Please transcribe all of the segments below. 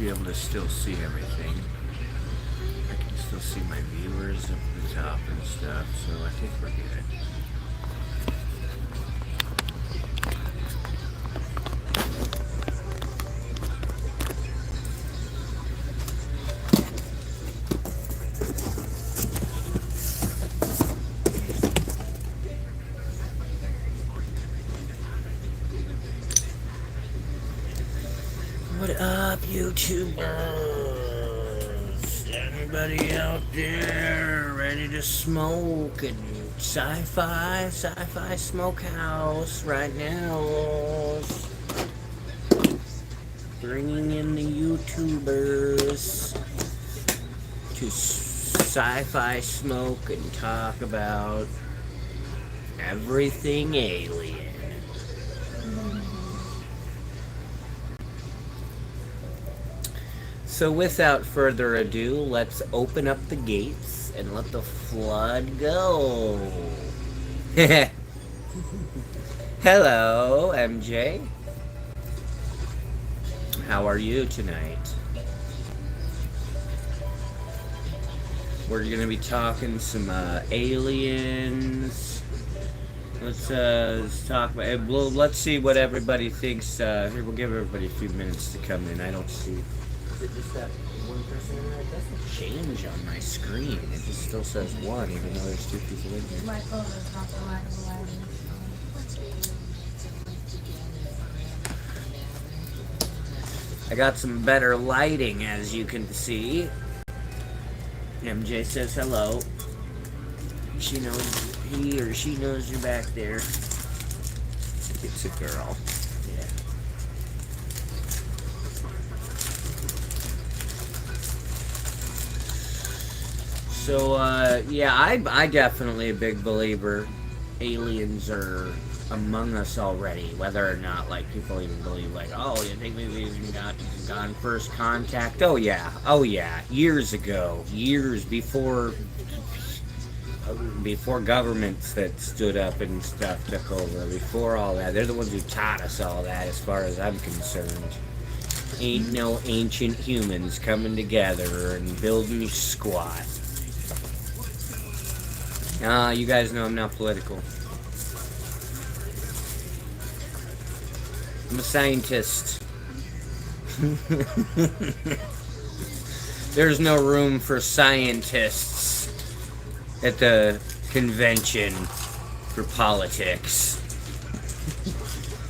be able to still see everything. I can still see my viewers up at the top and stuff, so I think we're good. What up, YouTubers? Anybody out there ready to smoke? And Sci-Fi Smokehouse right now. Bringing in the YouTubers to Sci-Fi Smoke and talk about everything alien. So without further ado, let's open up the gates and let the flood go. Hello, MJ. How are you tonight? We're gonna be talking some aliens. Let's talk about. Well, let's see what everybody thinks. Here, we'll give everybody a few minutes to come in. I don't see. Is it just that one person in there? It doesn't change on my screen. It just still says one, even though there's two people in here. My phone is not the right I got some better lighting, as you can see. MJ says hello. She knows, he or she knows you're back there. It's a girl. Yeah. So, yeah, I definitely a big believer aliens are among us already, whether or not, like, people even believe, like, oh, you think we've even gone first contact? Oh, yeah, years ago, years before governments that stood up and stuff took over, before all that. They're the ones who taught us all that, as far as I'm concerned. Ain't no ancient humans coming together and building squat. You guys know I'm not political. I'm a scientist. There's no room for scientists at the convention for politics.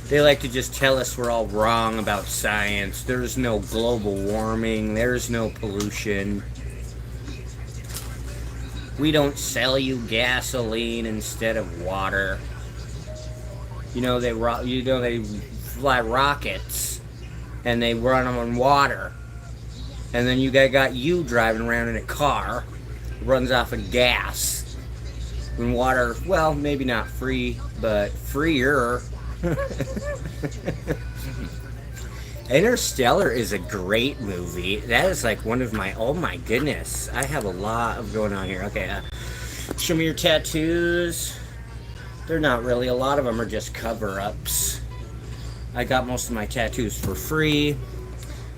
They like to just tell us we're all wrong about science. There's no global warming. There's no pollution. We don't sell you gasoline instead of water. You know they fly rockets and they run them on water. And then you got you driving around in a car that runs off of gas. When water, well, maybe not free, but freer. Interstellar is a great movie. That is like one of my, oh my goodness. I have a lot of going on here. Okay, show me your tattoos. They're not really, a lot of them are just cover-ups. I got most of my tattoos for free.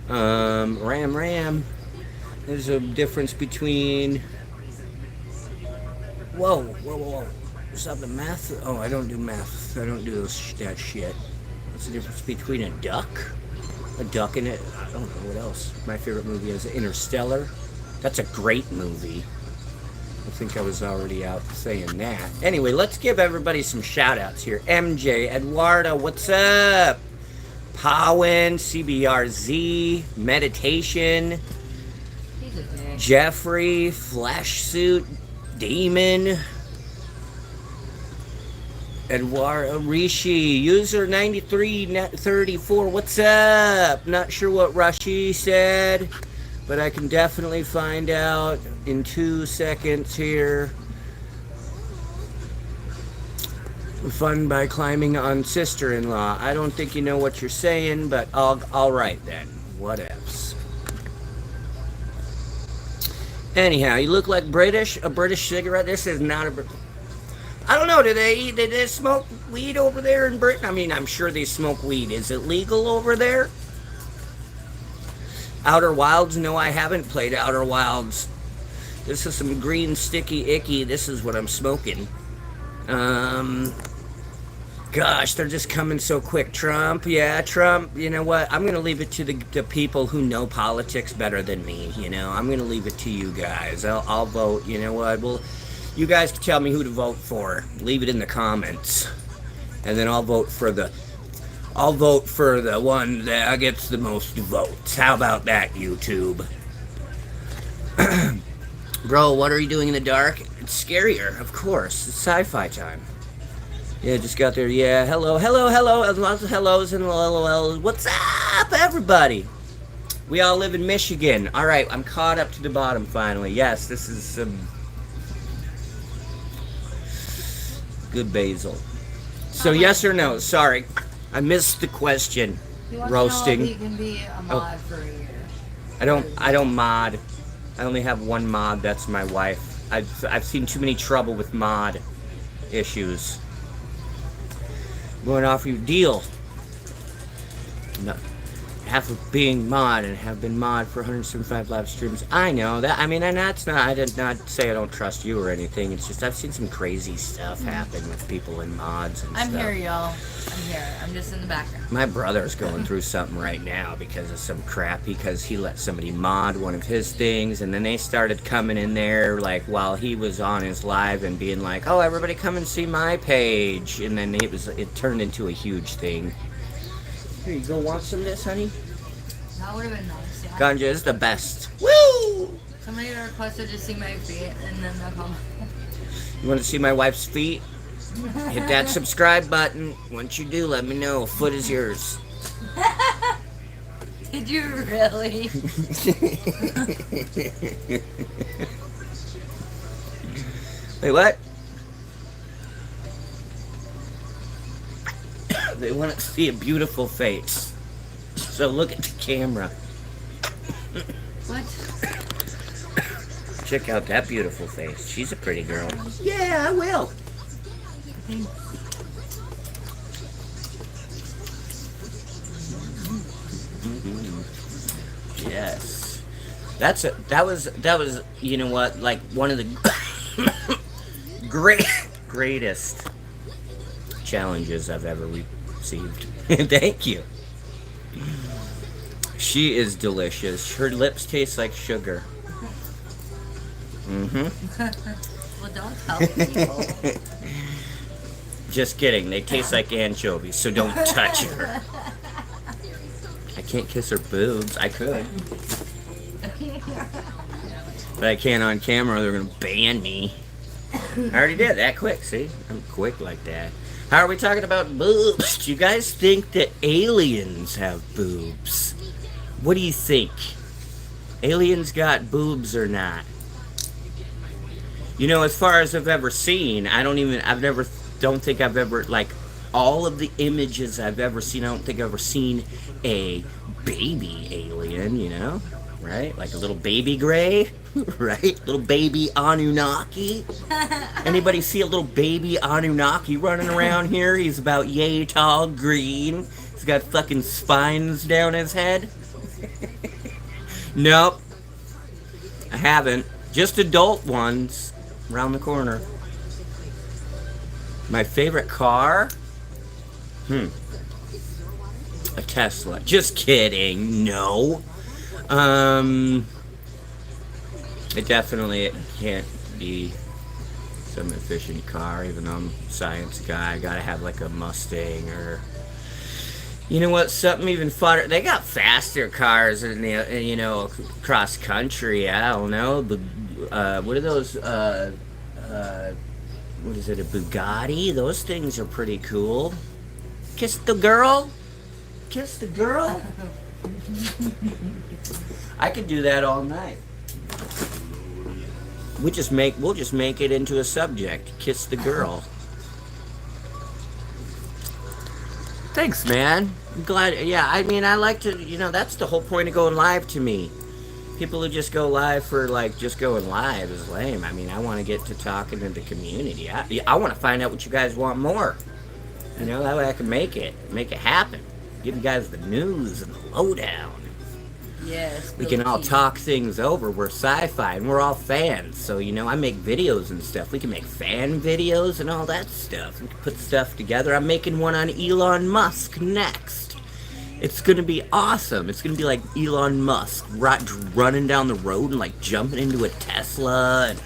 Ram. There's a difference between, whoa. Is that the math? Oh, I don't do math. I don't do that shit. What's the difference between a duck and it? I don't know what else. My favorite movie is Interstellar. That's a great movie. I think I was already out saying that. Anyway, let's give everybody some shout-outs here. MJ, Eduardo, what's up? Powin, CBRZ, Meditation, Jeffrey, Flesh Suit, Demon, Eduardo, Rishi, user 9334, what's up? Not sure what Rashi said, but I can definitely find out in 2 seconds here. Fun by climbing on sister-in-law. I don't think you know what you're saying, but all right then. What else? Anyhow, you look like British. A British cigarette. This is not a. I don't know. Did they smoke weed over there in Britain? I mean, I'm sure they smoke weed. Is it legal over there? Outer Wilds? No, I haven't played Outer Wilds. This is some green sticky icky. This is what I'm smoking. Gosh, they're just coming so quick. Trump, yeah, Trump. You know what? I'm going to leave it to the people who know politics better than me. You know, I'm going to leave it to you guys. I'll vote. You know what? Well, you guys can tell me who to vote for. Leave it in the comments, and then I'll vote for the one that gets the most votes. How about that, YouTube? Bro, what are you doing in the dark? It's scarier, of course. It's sci-fi time. Yeah, just got there. Yeah, hello. Lots of hellos and LOLs. What's up, everybody? We all live in Michigan. All right, I'm caught up to the bottom finally. Yes, this is some good basil. So yes or no? Sorry, I missed the question. Roasting. To know if you can be a mod for a year. I don't mod. I only have one mod. That's my wife. I've seen too many trouble with mod issues. Going to offer you a deal. No. Half of being mod and have been mod for 175 live streams. I know that. I mean, and that's not. I did not say I don't trust you or anything. It's just I've seen some crazy stuff happen with people in mods and stuff. I'm here, y'all. I'm here. I'm just in the background. My brother's going through something right now because of some crap. Because he let somebody mod one of his things, and then they started coming in there like while he was on his live and being like, "Oh, everybody, come and see my page," and then it turned into a huge thing. Here, you go want some of this, honey? That would have been nice, yeah. Ganja is the best. Woo! Somebody requested to see my feet, and then they'll come. You want to see my wife's feet? Hit that subscribe button. Once you do, let me know. A foot is yours. Did you really? Wait, what? They want to see a beautiful face. So look at the camera. What? Check out that beautiful face. She's a pretty girl. Yeah, I will. Yes. That was you know what, like one of the greatest challenges I've ever received. Thank you. She is delicious. Her lips taste like sugar. Well, don't tell people. Just kidding. They taste like anchovies, so don't touch her. I can't kiss her boobs. I could. But I can't on camera. They're going to ban me. I already did that quick. See? I'm quick like that. How are we talking about boobs? Do you guys think that aliens have boobs? What do you think? Aliens got boobs or not? You know, as far as I've ever seen, don't think I've ever, like, all of the images I've ever seen, I don't think I've ever seen a baby alien, you know? Right? Like a little baby gray, right? Little baby Anunnaki. Anybody see a little baby Anunnaki running around here? He's about yay tall, green. He's got fucking spines down his head. Nope. I haven't. Just adult ones around the corner. My favorite car? A Tesla. Just kidding. No. It definitely can't be some efficient car, even though I'm a science guy. I gotta have like a Mustang or, you know what, something even funner. They got faster cars in the, you know, cross country. I don't know. What are those? What is it? A Bugatti? Those things are pretty cool. Kiss the girl. Kiss the girl. I could do that all night. We'll just make it into a subject. Kiss the girl. Thanks, man. I'm glad. Yeah, I mean, I like to. You know, that's the whole point of going live to me. People who just go live for like just going live is lame. I mean, I want to get to talking to the community. I want to find out what you guys want more. You know, that way I can make it happen. Give you guys the news and the lowdown. Yes. We can all talk things over. We're sci-fi and we're all fans. So, you know, I make videos and stuff. We can make fan videos and all that stuff. We can put stuff together. I'm making one on Elon Musk next. It's going to be awesome. It's going to be like Elon Musk running down the road and like jumping into a Tesla and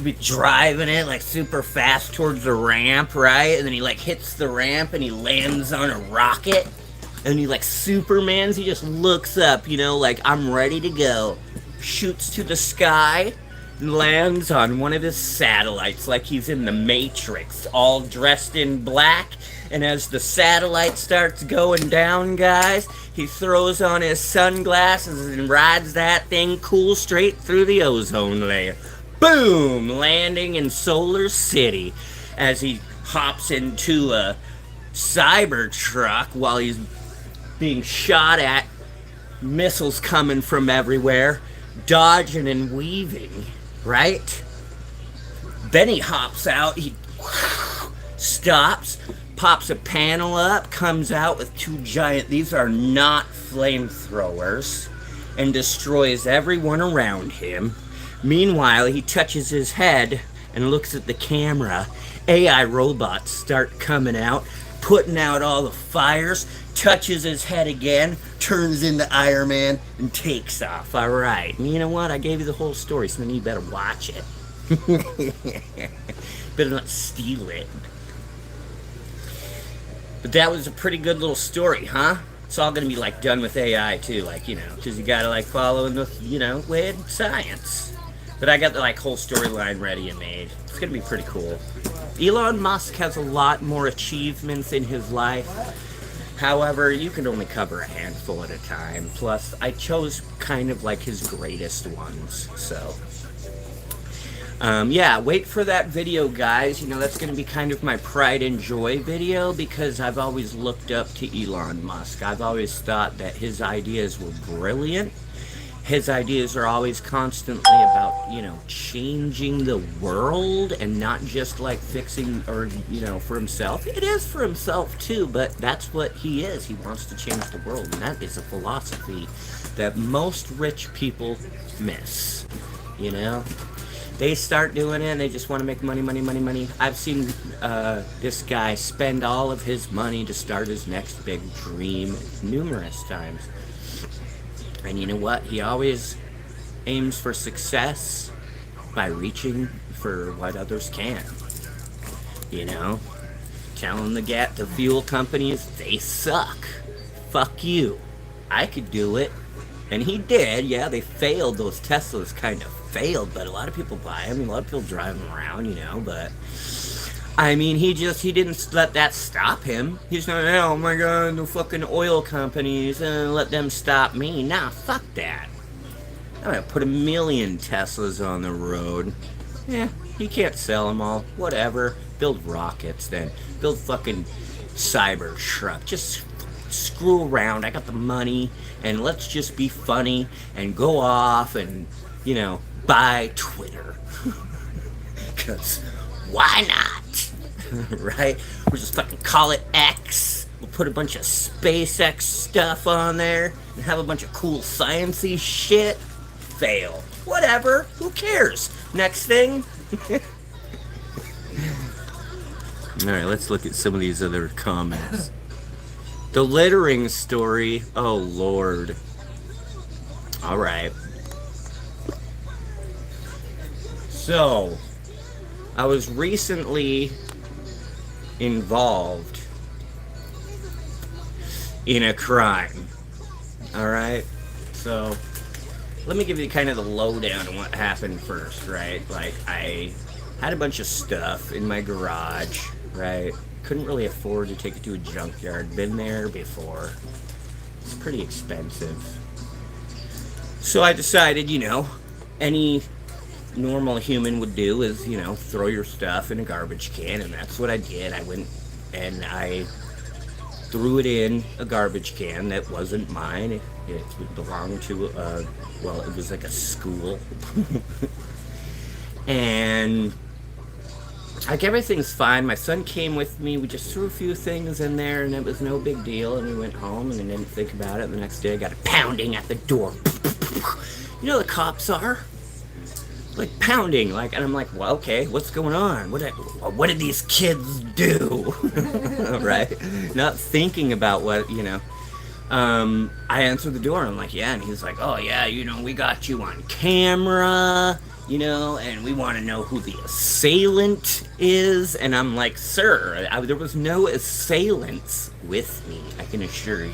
be driving it like super fast towards the ramp, right? And then he like hits the ramp and he lands on a rocket. And he like Supermans, he just looks up, you know, like I'm ready to go. Shoots to the sky, lands on one of his satellites like he's in the Matrix, all dressed in black. And as the satellite starts going down, guys, he throws on his sunglasses and rides that thing cool straight through the ozone layer. Boom! Landing in Solar City as he hops into a cyber truck while he's being shot at, missiles coming from everywhere, dodging and weaving, right? Then he hops out, he stops, pops a panel up, comes out with two giant, these are not flamethrowers, and destroys everyone around him. Meanwhile, he touches his head and looks at the camera. AI robots start coming out, putting out all the fires, touches his head again, turns into Iron Man, and takes off. Alright, you know what? I gave you the whole story, so then you better watch it. Better not steal it. But that was a pretty good little story, huh? It's all gonna be like done with AI too, like, you know, because you gotta like follow in the, you know, way of science. But I got the like whole storyline ready and made. It's gonna be pretty cool. Elon Musk has a lot more achievements in his life. However, you can only cover a handful at a time. Plus, I chose kind of like his greatest ones. So, yeah, wait for that video, guys. You know, that's going to be kind of my pride and joy video because I've always looked up to Elon Musk. I've always thought that his ideas were brilliant. His ideas are always constantly about, you know, changing the world and not just like fixing or, you know, for himself. It is for himself too, but that's what he is. He wants to change the world, and that is a philosophy that most rich people miss, you know? They start doing it and they just want to make money, money, money, money. I've seen this guy spend all of his money to start his next big dream numerous times. And you know what? He always aims for success by reaching for what others can. You know? Telling the fuel companies, they suck. Fuck you. I could do it. And he did. Yeah, they failed. Those Teslas kind of failed, but a lot of people buy them. A lot of people drive them around, you know, but I mean, he didn't let that stop him. He's not, oh my god, the fucking oil companies, let them stop me. Nah, fuck that. I'm gonna put 1 million Teslas on the road. Yeah, he can't sell them all. Whatever. Build rockets then. Build fucking cyber truck. Just screw around. I got the money, and let's just be funny and go off and, you know, buy Twitter. Because why not? Right? We'll just fucking call it X. We'll put a bunch of SpaceX stuff on there and have a bunch of cool sciencey shit. Fail. Whatever. Who cares? Next thing. Alright, let's look at some of these other comments. The littering story. Oh, Lord. Alright. So, I was recently involved in a crime. Alright? So, let me give you kind of the lowdown on what happened first, right? Like, I had a bunch of stuff in my garage, right? Couldn't really afford to take it to a junkyard. Been there before. It's pretty expensive. So I decided, you know, any normal human would do is, you know, throw your stuff in a garbage can, and that's what I did. I went and I threw it in a garbage can that wasn't mine. It belonged to, well, it was like a school. And like everything's fine. My son came with me. We just threw a few things in there, and it was no big deal. And we went home, and I didn't think about it. The next day, I got a pounding at the door. you know, the cops are like pounding, like, and I'm like, well, okay, what's going on? What did these kids do? Right? Not thinking about what, you know. I answered the door. I'm like, yeah, and he's like, oh yeah, you know, we got you on camera, you know, and we want to know who the assailant is. And I'm like, sir, there was no assailants with me, I can assure you.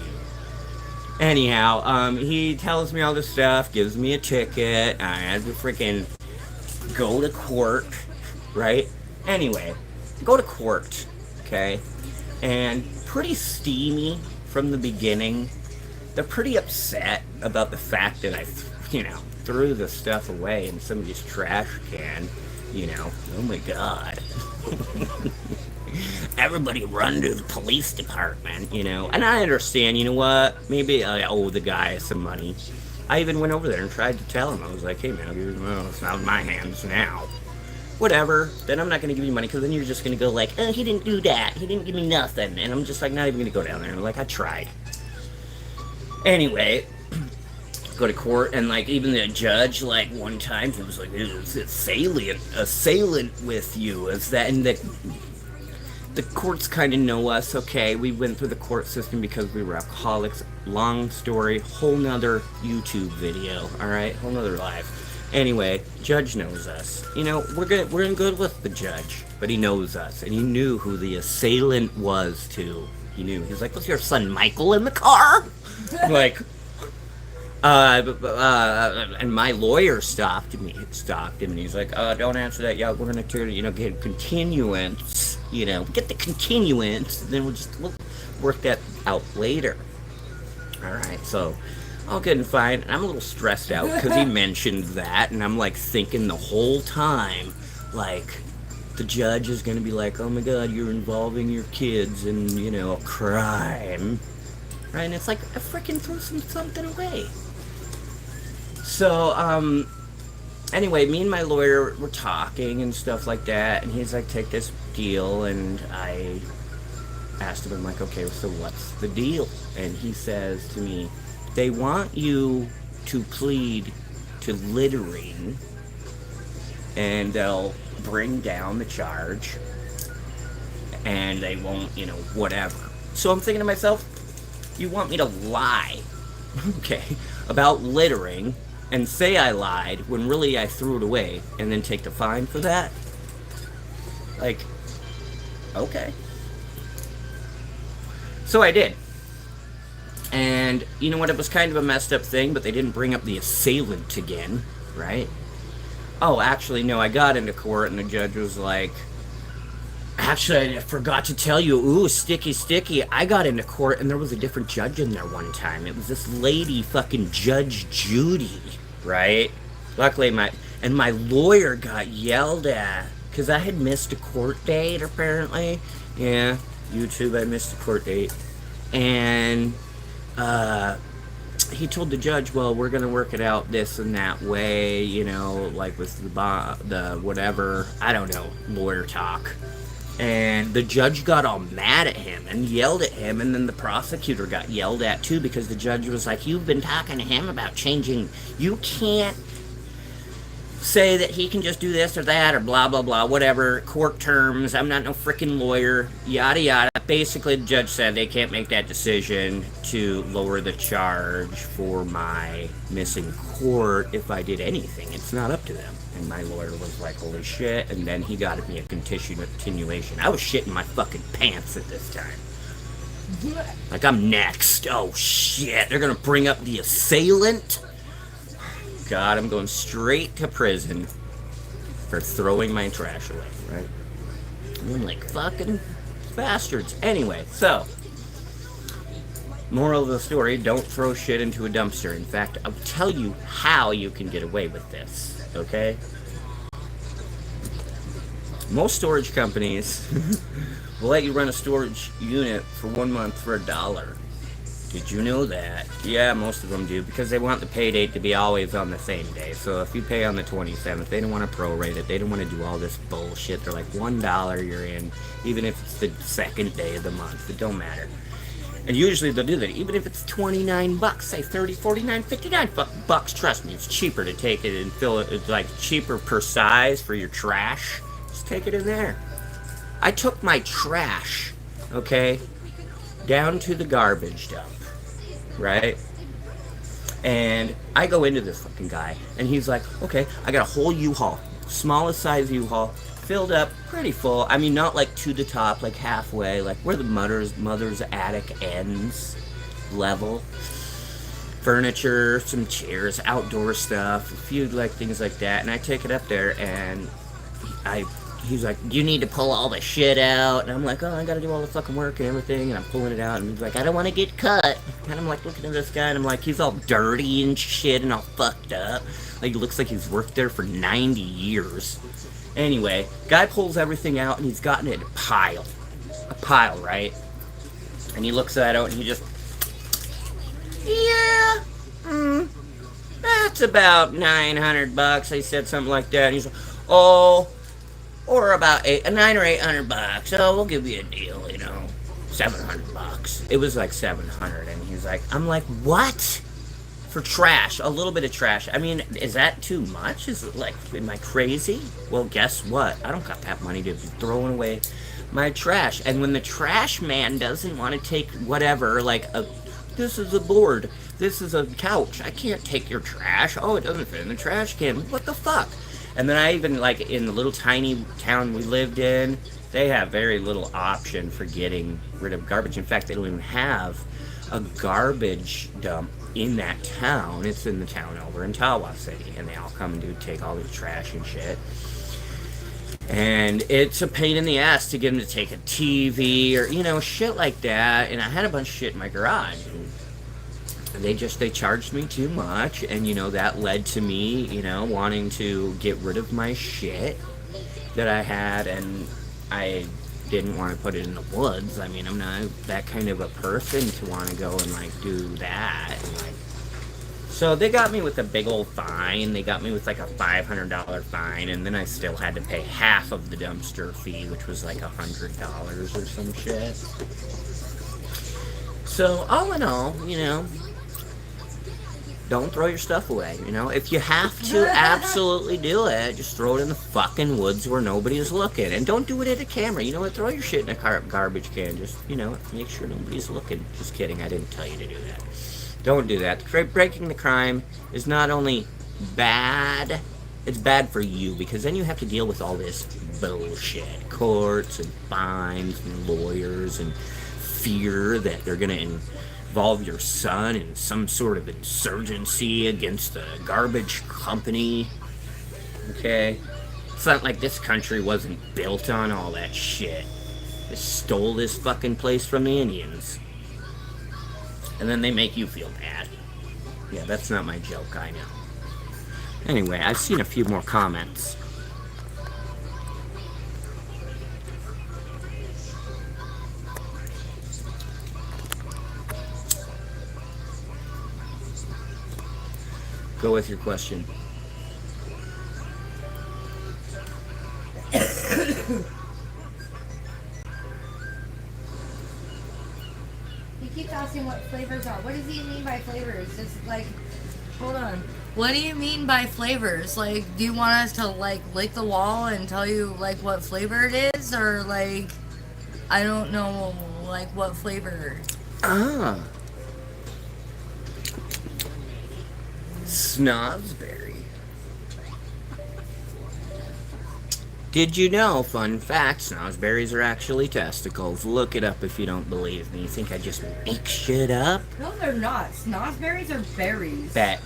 Anyhow, he tells me all this stuff, gives me a ticket. I had to freaking go to court, right? Anyway, go to court, okay? And pretty steamy from the beginning. They're pretty upset about the fact that I, you know, threw the stuff away in somebody's trash can, you know. Oh my God. Everybody run to the police department, you know. And I understand, you know what? Maybe I owe the guy some money. I even went over there and tried to tell him. I was like, hey man, it's not in my hands now. Whatever. Then I'm not going to give you money, because then you're just going to go like, oh, he didn't do that. He didn't give me nothing. And I'm just like, not even going to go down there. And I'm like, I tried. Anyway, go to court, and like even the judge, like one time, he was like, is assailant with you? Is that, and the courts kind of know us, okay? We went through the court system because we were alcoholics. Long story, whole nother YouTube video, alright? Whole nother life. Anyway, judge knows us. You know, we're in good with the judge, but he knows us, and he knew who the assailant was too. He knew. He was like, was your son Michael in the car? Like, and my lawyer stopped him, and he's like, don't answer that. Yeah, we're gonna get continuance. You know, get the continuance, then we'll work that out later. All right, so all good and fine. And I'm a little stressed out because he mentioned that, and I'm like thinking the whole time, like, the judge is gonna be like, oh my God, you're involving your kids in, you know, a crime, right? And it's like, I freaking threw something away. So, anyway, me and my lawyer were talking and stuff like that, and he's like, take this deal, and I asked him, I'm like, okay, so what's the deal? And he says to me, they want you to plead to littering, and they'll bring down the charge, and they won't, you know, whatever. So I'm thinking to myself, you want me to lie, okay, about littering, and say I lied when really I threw it away, and then take the fine for that? Like, okay. So I did. And you know what, it was kind of a messed up thing, but they didn't bring up the assailant again, right? Oh, actually, no, I got into court, and the judge was like, actually, I forgot to tell you, ooh, sticky, I got into court, and there was a different judge in there one time. It was this lady, fucking Judge Judy, right? Luckily, my lawyer got yelled at, because I had missed a court date, apparently. Yeah, YouTube, I missed a court date. And, he told the judge, well, we're going to work it out this and that way, you know, like with the whatever, I don't know, lawyer talk. And the judge got all mad at him and yelled at him, and then the prosecutor got yelled at too, because the judge was like, you've been talking to him about changing, you can't say that he can just do this or that or blah blah blah, whatever, court terms, I'm not no freaking lawyer, yada yada. Basically the judge said they can't make that decision to lower the charge for my missing court if I did anything. It's not up to them. And my lawyer was like, holy shit. And then he got me a continuation. I was shitting my fucking pants at this time. Like, I'm next. Oh shit, they're gonna bring up the assailant? God, I'm going straight to prison for throwing my trash away, right? I'm like, fucking bastards. Anyway, so, moral of the story, don't throw shit into a dumpster. In fact, I'll tell you how you can get away with this, okay? Most storage companies will let you rent a storage unit for 1 month for $1. Did you know that? Yeah, most of them do, because they want the pay date to be always on the same day. So if you pay on the 27th, they don't want to prorate it. They don't want to do all this bullshit. They're like, $1 you're in, even if it's the second day of the month. It don't matter. And usually they'll do that, even if it's 29 bucks, say 30, 49, 59 bucks. Trust me, it's cheaper to take it and fill it. It's like cheaper per size for your trash. Just take it in there. I took my trash, okay, down to the garbage dump, right? And I go into this fucking guy, and he's like, okay, I got a whole U-Haul, smallest size U-Haul, filled up, pretty full. I mean, not like to the top, like halfway, like where the mother's attic ends, level. Furniture, some chairs, outdoor stuff, a few like things like that. And I take it up there, and he's like, you need to pull all the shit out. And I'm like, oh, I gotta do all the fucking work and everything. And I'm pulling it out, and he's like, I don't want to get cut. And I'm like looking at this guy, and I'm like, he's all dirty and shit and all fucked up. Like, he looks like he's worked there for 90 years. Anyway, guy pulls everything out, and he's gotten it a pile, right? And he looks at it, and he just, yeah, that's about 900 bucks. I said something like that. And he's like, oh, or about 900 or 800 bucks. Oh, we'll give you a deal, 700 bucks. It was like 700, and he's like, I'm like, what? For trash, a little bit of trash. I mean, is that too much? Is it like, am I crazy? Well, guess what? I don't got that money to be throwing away my trash. And when the trash man doesn't want to take whatever, like, this is a board, this is a couch, I can't take your trash. Oh, it doesn't fit in the trash can. What the fuck? And then I even, like, in the little tiny town we lived in, they have very little option for getting rid of garbage. In fact, they don't even have a garbage dump in that town. It's in the town over in Tawa City, and they all come and take all the trash and shit. And it's a pain in the ass to get them to take a TV or, shit like that. And I had a bunch of shit in my garage, and they charged me too much, and, that led to me, wanting to get rid of my shit that I had, and I didn't want to put it in the woods. I mean, I'm not that kind of a person to want to go and, like, do that. And, like, so they got me with a big old fine. They got me with, like, a $500 fine, and then I still had to pay half of the dumpster fee, which was, like, $100 or some shit. So, all in all, don't throw your stuff away, If you have to absolutely do it, just throw it in the fucking woods where nobody's looking. And don't do it at a camera. You know what? Throw your shit in a garbage can. Just, make sure nobody's looking. Just kidding. I didn't tell you to do that. Don't do that. Breaking the crime is not only bad, it's bad for you, because then you have to deal with all this bullshit. Courts and fines and lawyers and fear that they're going to involve your son in some sort of insurgency against the garbage company. Okay? It's not like this country wasn't built on all that shit. They stole this fucking place from the Indians. And then they make you feel bad. Yeah, that's not my joke, I know. Anyway, I've seen a few more comments. Go with your question. He keeps asking what flavors are. What does he mean by flavors? Just like, hold on. What do you mean by flavors? Like, do you want us to, like, lick the wall and tell you, like, what flavor it is? Or, like, I don't know, like, what flavor? Ah. Snozberry. Did you know, fun fact, snozberries are actually testicles? Look it up if you don't believe me. You think I just make shit up? No, they're not. Snozberries are berries. Bet.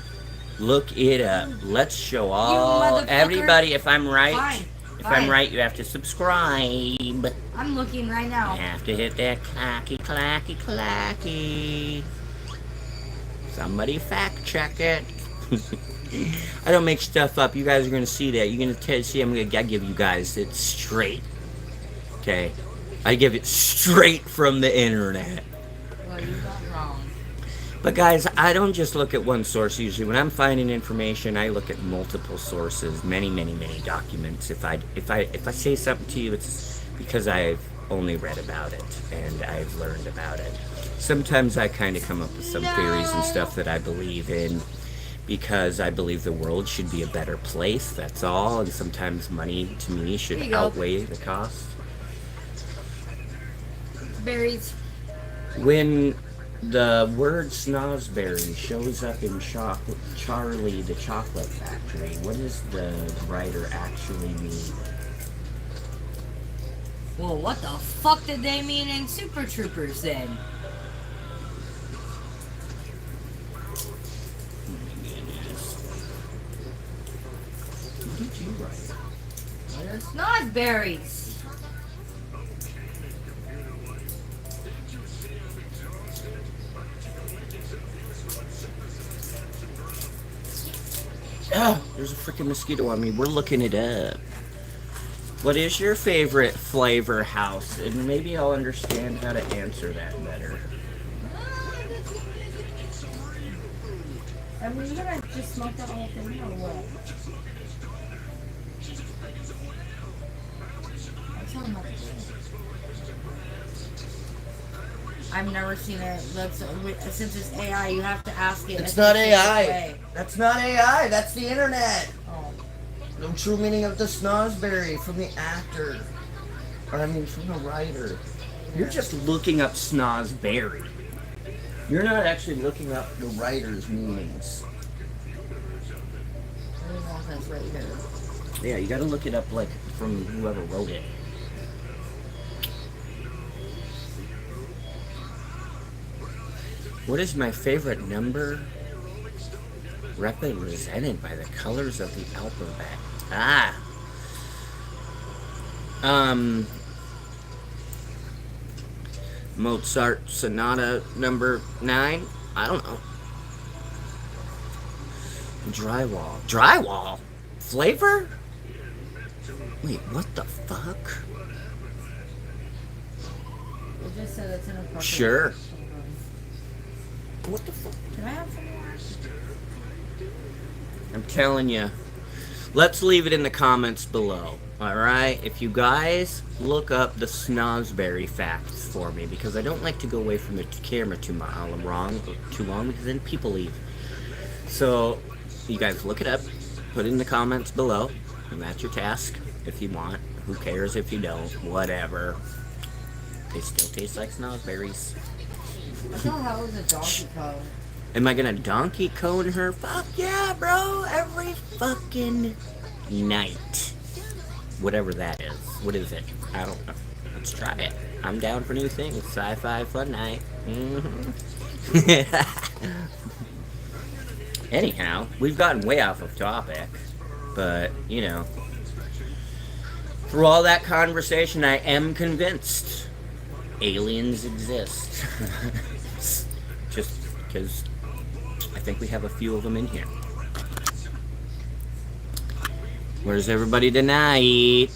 Look it up. Let's show all everybody. If I'm right, I'm right, you have to subscribe. I'm looking right now. You have to hit that clacky, clacky, clacky. Somebody fact check it. I don't make stuff up. You guys are going to see that. You're going to see I give you guys it straight. Okay? I give it straight from the internet. Well, you got wrong. But guys, I don't just look at one source usually. When I'm finding information, I look at multiple sources, many documents. If I say something to you, it's because I've only read about it and I've learned about it. Sometimes I kind of come up with some theories and stuff that I believe in because I believe the world should be a better place, that's all. And sometimes money, to me, should outweigh the cost. Berries. When the word snozberry shows up in Charlie the Chocolate Factory, what does the writer actually mean? Well, what the fuck did they mean in Super Troopers then? What did you write? What are snozberries? Oh, there's a freaking mosquito on me. We're looking it up. What is your favorite flavor house? And maybe I'll understand how to answer that better. I mean, you're gonna just smoke the whole thing or what? I've never seen it. Since it's AI, you have to ask it. It's not AI. That's not AI. That's the internet. Oh. The true meaning of the snozberry from the actor. Or I mean from the writer. You're just looking up snozberry. You're not actually looking up the writer's meanings. Right here. Yeah, you gotta look it up like from whoever wrote it. What is my favorite number? Represented by the colors of the alphabet. Mozart Sonata number 9? I don't know. Drywall. Drywall? Flavor? Wait, what the fuck? It just said it's inappropriate. Sure. What the fuck? Can I have some more? I'm telling you. Let's leave it in the comments below. Alright? If you guys look up the snozberry facts for me, because I don't like to go away from the camera too long, because then people leave. So, you guys look it up, put it in the comments below, and that's your task if you want. Who cares if you don't? Whatever. They still taste like snozberries. What the hell is a donkey cone? Am I gonna donkey cone her? Fuck yeah, bro! Every fucking night. Whatever that is. What is it? I don't know. Let's try it. I'm down for new things. Sci-fi fun night. Anyhow, we've gotten way off of topic. But, you know. Through all that conversation, I am convinced aliens exist. Just because I think we have a few of them in here. Where's everybody tonight?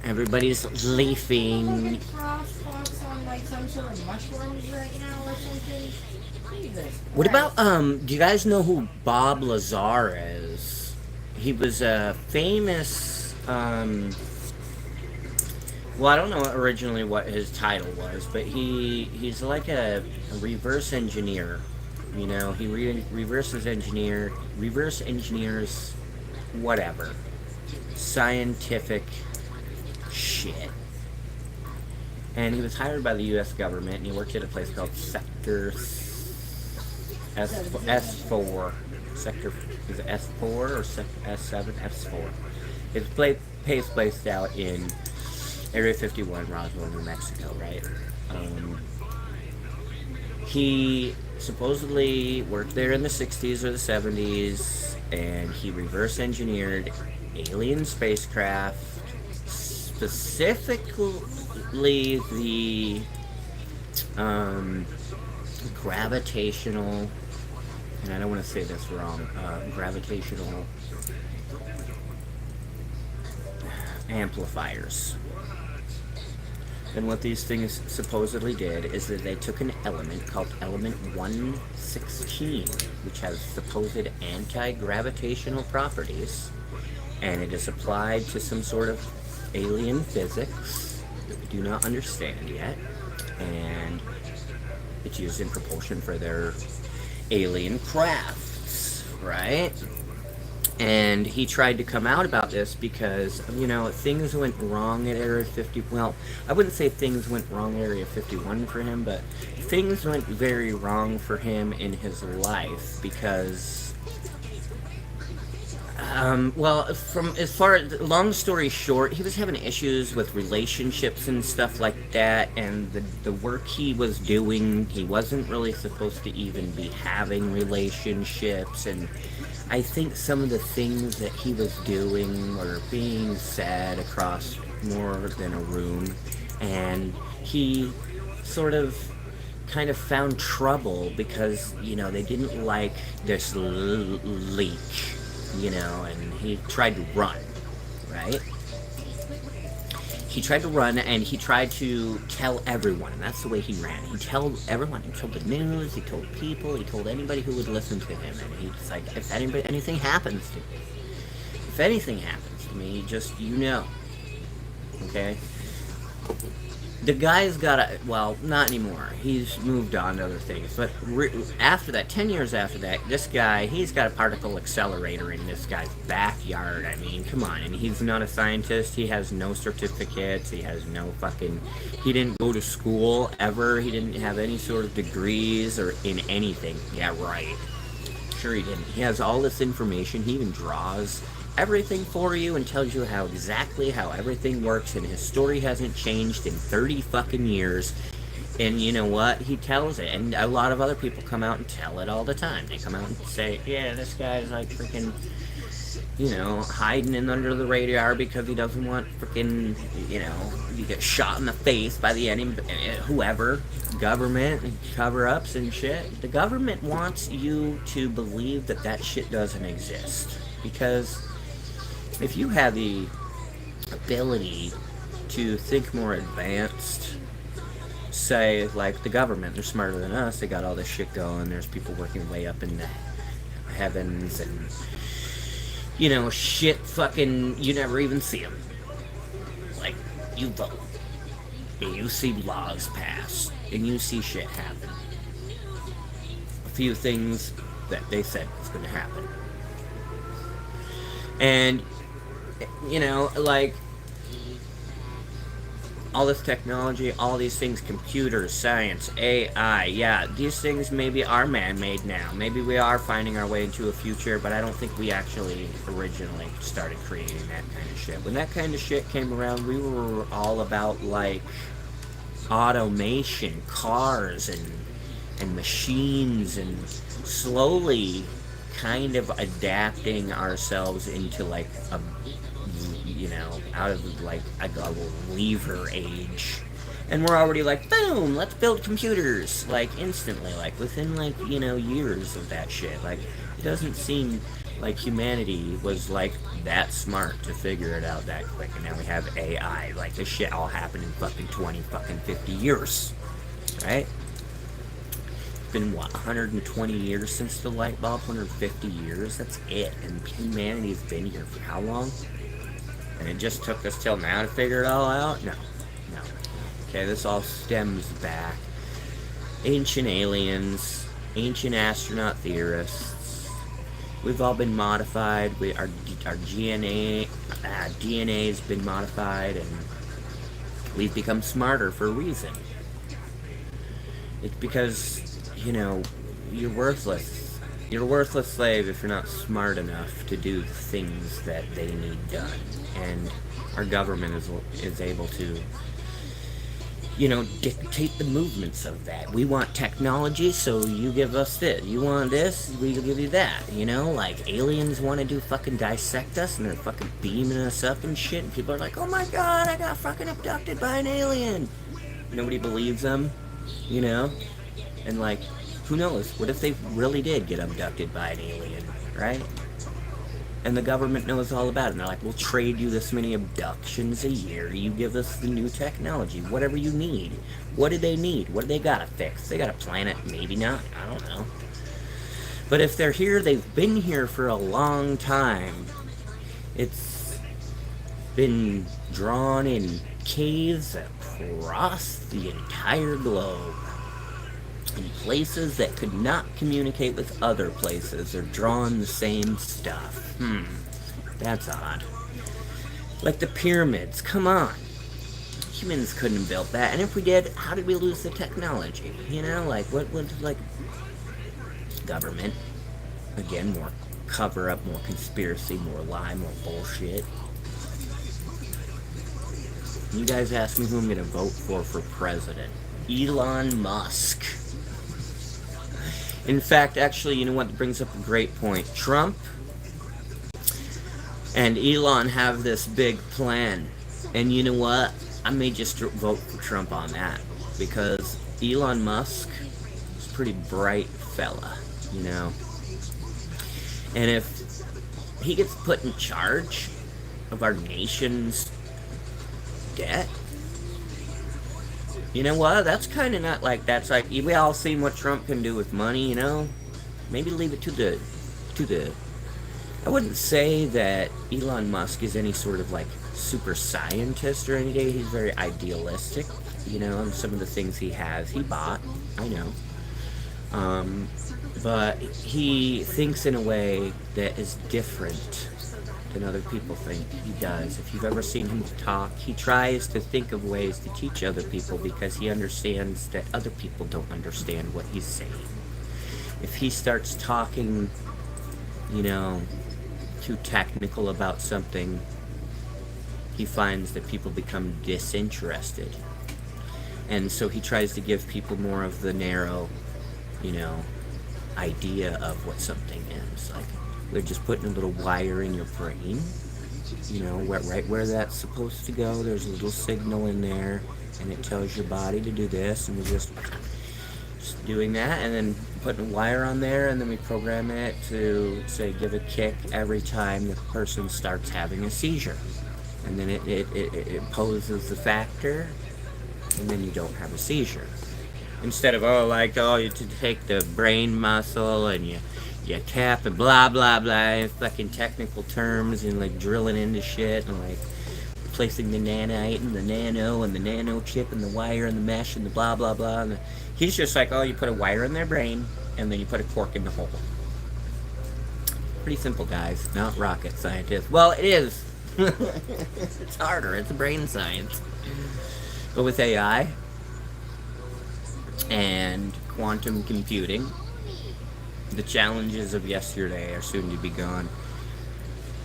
Everybody's leafing. Crosswalks on like some sort of mushrooms right now or something. Jesus. What about do you guys know who Bob Lazar is? He was a famous well, I don't know originally what his title was, but he's like a reverse engineer. You know, he reverse engineers whatever scientific shit. And he was hired by the U.S. government, and he worked at a place called Sector S4. Sector, is it S4 or S7? S4. His place placed out in Area 51, Roswell, New Mexico, right? He supposedly worked there in the 60s or the 70s, and he reverse engineered alien spacecraft, specifically the gravitational, and I don't want to say this wrong, gravitational amplifiers. And what these things supposedly did is that they took an element called element 116, which has supposed anti-gravitational properties, and it is applied to some sort of alien physics that we do not understand yet. And It's used in propulsion for their alien crafts, right? And he tried to come out about this because, things went wrong at Area 50. Well, I wouldn't say things went wrong at Area 51 for him, but things went very wrong for him in his life because, from as far as, long story short, he was having issues with relationships and stuff like that, and the work he was doing, he wasn't really supposed to even be having relationships, and I think some of the things that he was doing were being said across more than a room, and he sort of kind of found trouble because, they didn't like this leak, and he tried to run, right? He tried to run, and he tried to tell everyone, and that's the way he ran. He told everyone. He told the news. He told people. He told anybody who would listen to him. And he's like, if anything happens to me, just okay. The guy's not anymore. He's moved on to other things. But after that, 10 years after that, this guy, he's got a particle accelerator in this guy's backyard. I mean, come on. And he's not a scientist. He has no certificates. He has no he didn't go to school ever. He didn't have any sort of degrees or in anything. Yeah, right. Sure he didn't. He has all this information. He even draws everything for you and tells you exactly how everything works, and his story hasn't changed in 30 fucking years. And you know what? He tells it, and a lot of other people come out and tell it all the time. They come out and say, yeah, this guy's like freaking, hiding in under the radar because he doesn't want freaking, you get shot in the face by the enemy, whoever, government, and cover-ups and shit. The government wants you to believe that shit doesn't exist, because if you have the ability to think more advanced, say, like the government, they're smarter than us, they got all this shit going, there's people working way up in the heavens, and, shit fucking, you never even see them. Like, you vote, and you see laws passed, and you see shit happen. A few things that they said was going to happen. And, like, all this technology, all these things, computers, science, AI, yeah, these things maybe are man-made now. Maybe we are finding our way into a future, but I don't think we actually originally started creating that kind of shit. When that kind of shit came around, we were all about, like, automation, cars, and machines, and slowly kind of adapting ourselves into, like, out of, like, a lever age. And we're already like, boom, let's build computers, like, instantly, like, within, like, years of that shit. Like, it doesn't seem like humanity was, like, that smart to figure it out that quick. And now we have AI. Like, this shit all happened in fucking 50 years, right? Been 120 years since the light bulb? 150 years? That's it. And humanity's been here for how long? And it just took us till now to figure it all out? No. Okay, this all stems back. Ancient aliens, ancient astronaut theorists. We've all been modified. Our DNA's been modified, and we've become smarter for a reason. It's because, you're worthless. You're a worthless slave if you're not smart enough to do the things that they need done. And our government is able to, dictate the movements of that. We want technology, so you give us this. You want this, we give you that. Like, aliens want to fucking dissect us, and they're fucking beaming us up and shit. And people are like, oh my god, I got fucking abducted by an alien. Nobody believes them, And, like, who knows? What if they really did get abducted by an alien, right? And the government knows all about it. And they're like, we'll trade you this many abductions a year. You give us the new technology, whatever you need. What do they need? What do they gotta fix? They got a planet? Maybe not. I don't know. But if they're here, they've been here for a long time. It's been drawn in caves across the entire globe. in places that could not communicate with other places or draw on the same stuff. That's odd. Like the pyramids, come on. Humans couldn't have built that, and if we did, how did we lose the technology? You know, like, what like, government, again, more cover-up, more conspiracy, more lie, more bullshit. You guys ask me who I'm gonna vote for president. Elon Musk. In fact, actually, you know what, brings up a great point. Trump and Elon have this big plan, and you know what? I may just vote for Trump on that, because Elon Musk is a pretty bright fella, you know. And if he gets put in charge of our nation's debt, you know what? That's kind of not like, that's like, we all seen what Trump can do with money, you know. Maybe leave it to the. I wouldn't say that Elon Musk is any sort of like super scientist or anything. He's very idealistic, you know, and some of the things he has, he bought, I know. But he thinks in a way that is different than other people think he does. If you've ever seen him talk, he tries to think of ways to teach other people because he understands that other people don't understand what he's saying. If he starts talking, you know, too technical about something, he finds that people become disinterested. And so he tries to give people more of the narrow, you know, idea of what something is. Like, we're just putting a little wire in your brain, you know, right where that's supposed to go. There's a little signal in there, and it tells your body to do this, and we're just doing that, and then putting a wire on there, and then we program it to, say, give a kick every time the person starts having a seizure. And then it poses the factor, and then you don't have a seizure. Instead of, you take the brain muscle and you tap and blah, blah, blah, fucking technical terms, and like drilling into shit, and like placing the nanite and the nano and the nano chip and the wire and the mesh and the blah, blah, blah. And he's just like, you put a wire in their brain, and then you put a cork in the hole. Pretty simple, guys. Not rocket scientists. Well, it is. It's harder. It's brain science. But with AI and quantum computing, the challenges of yesterday are soon to be gone.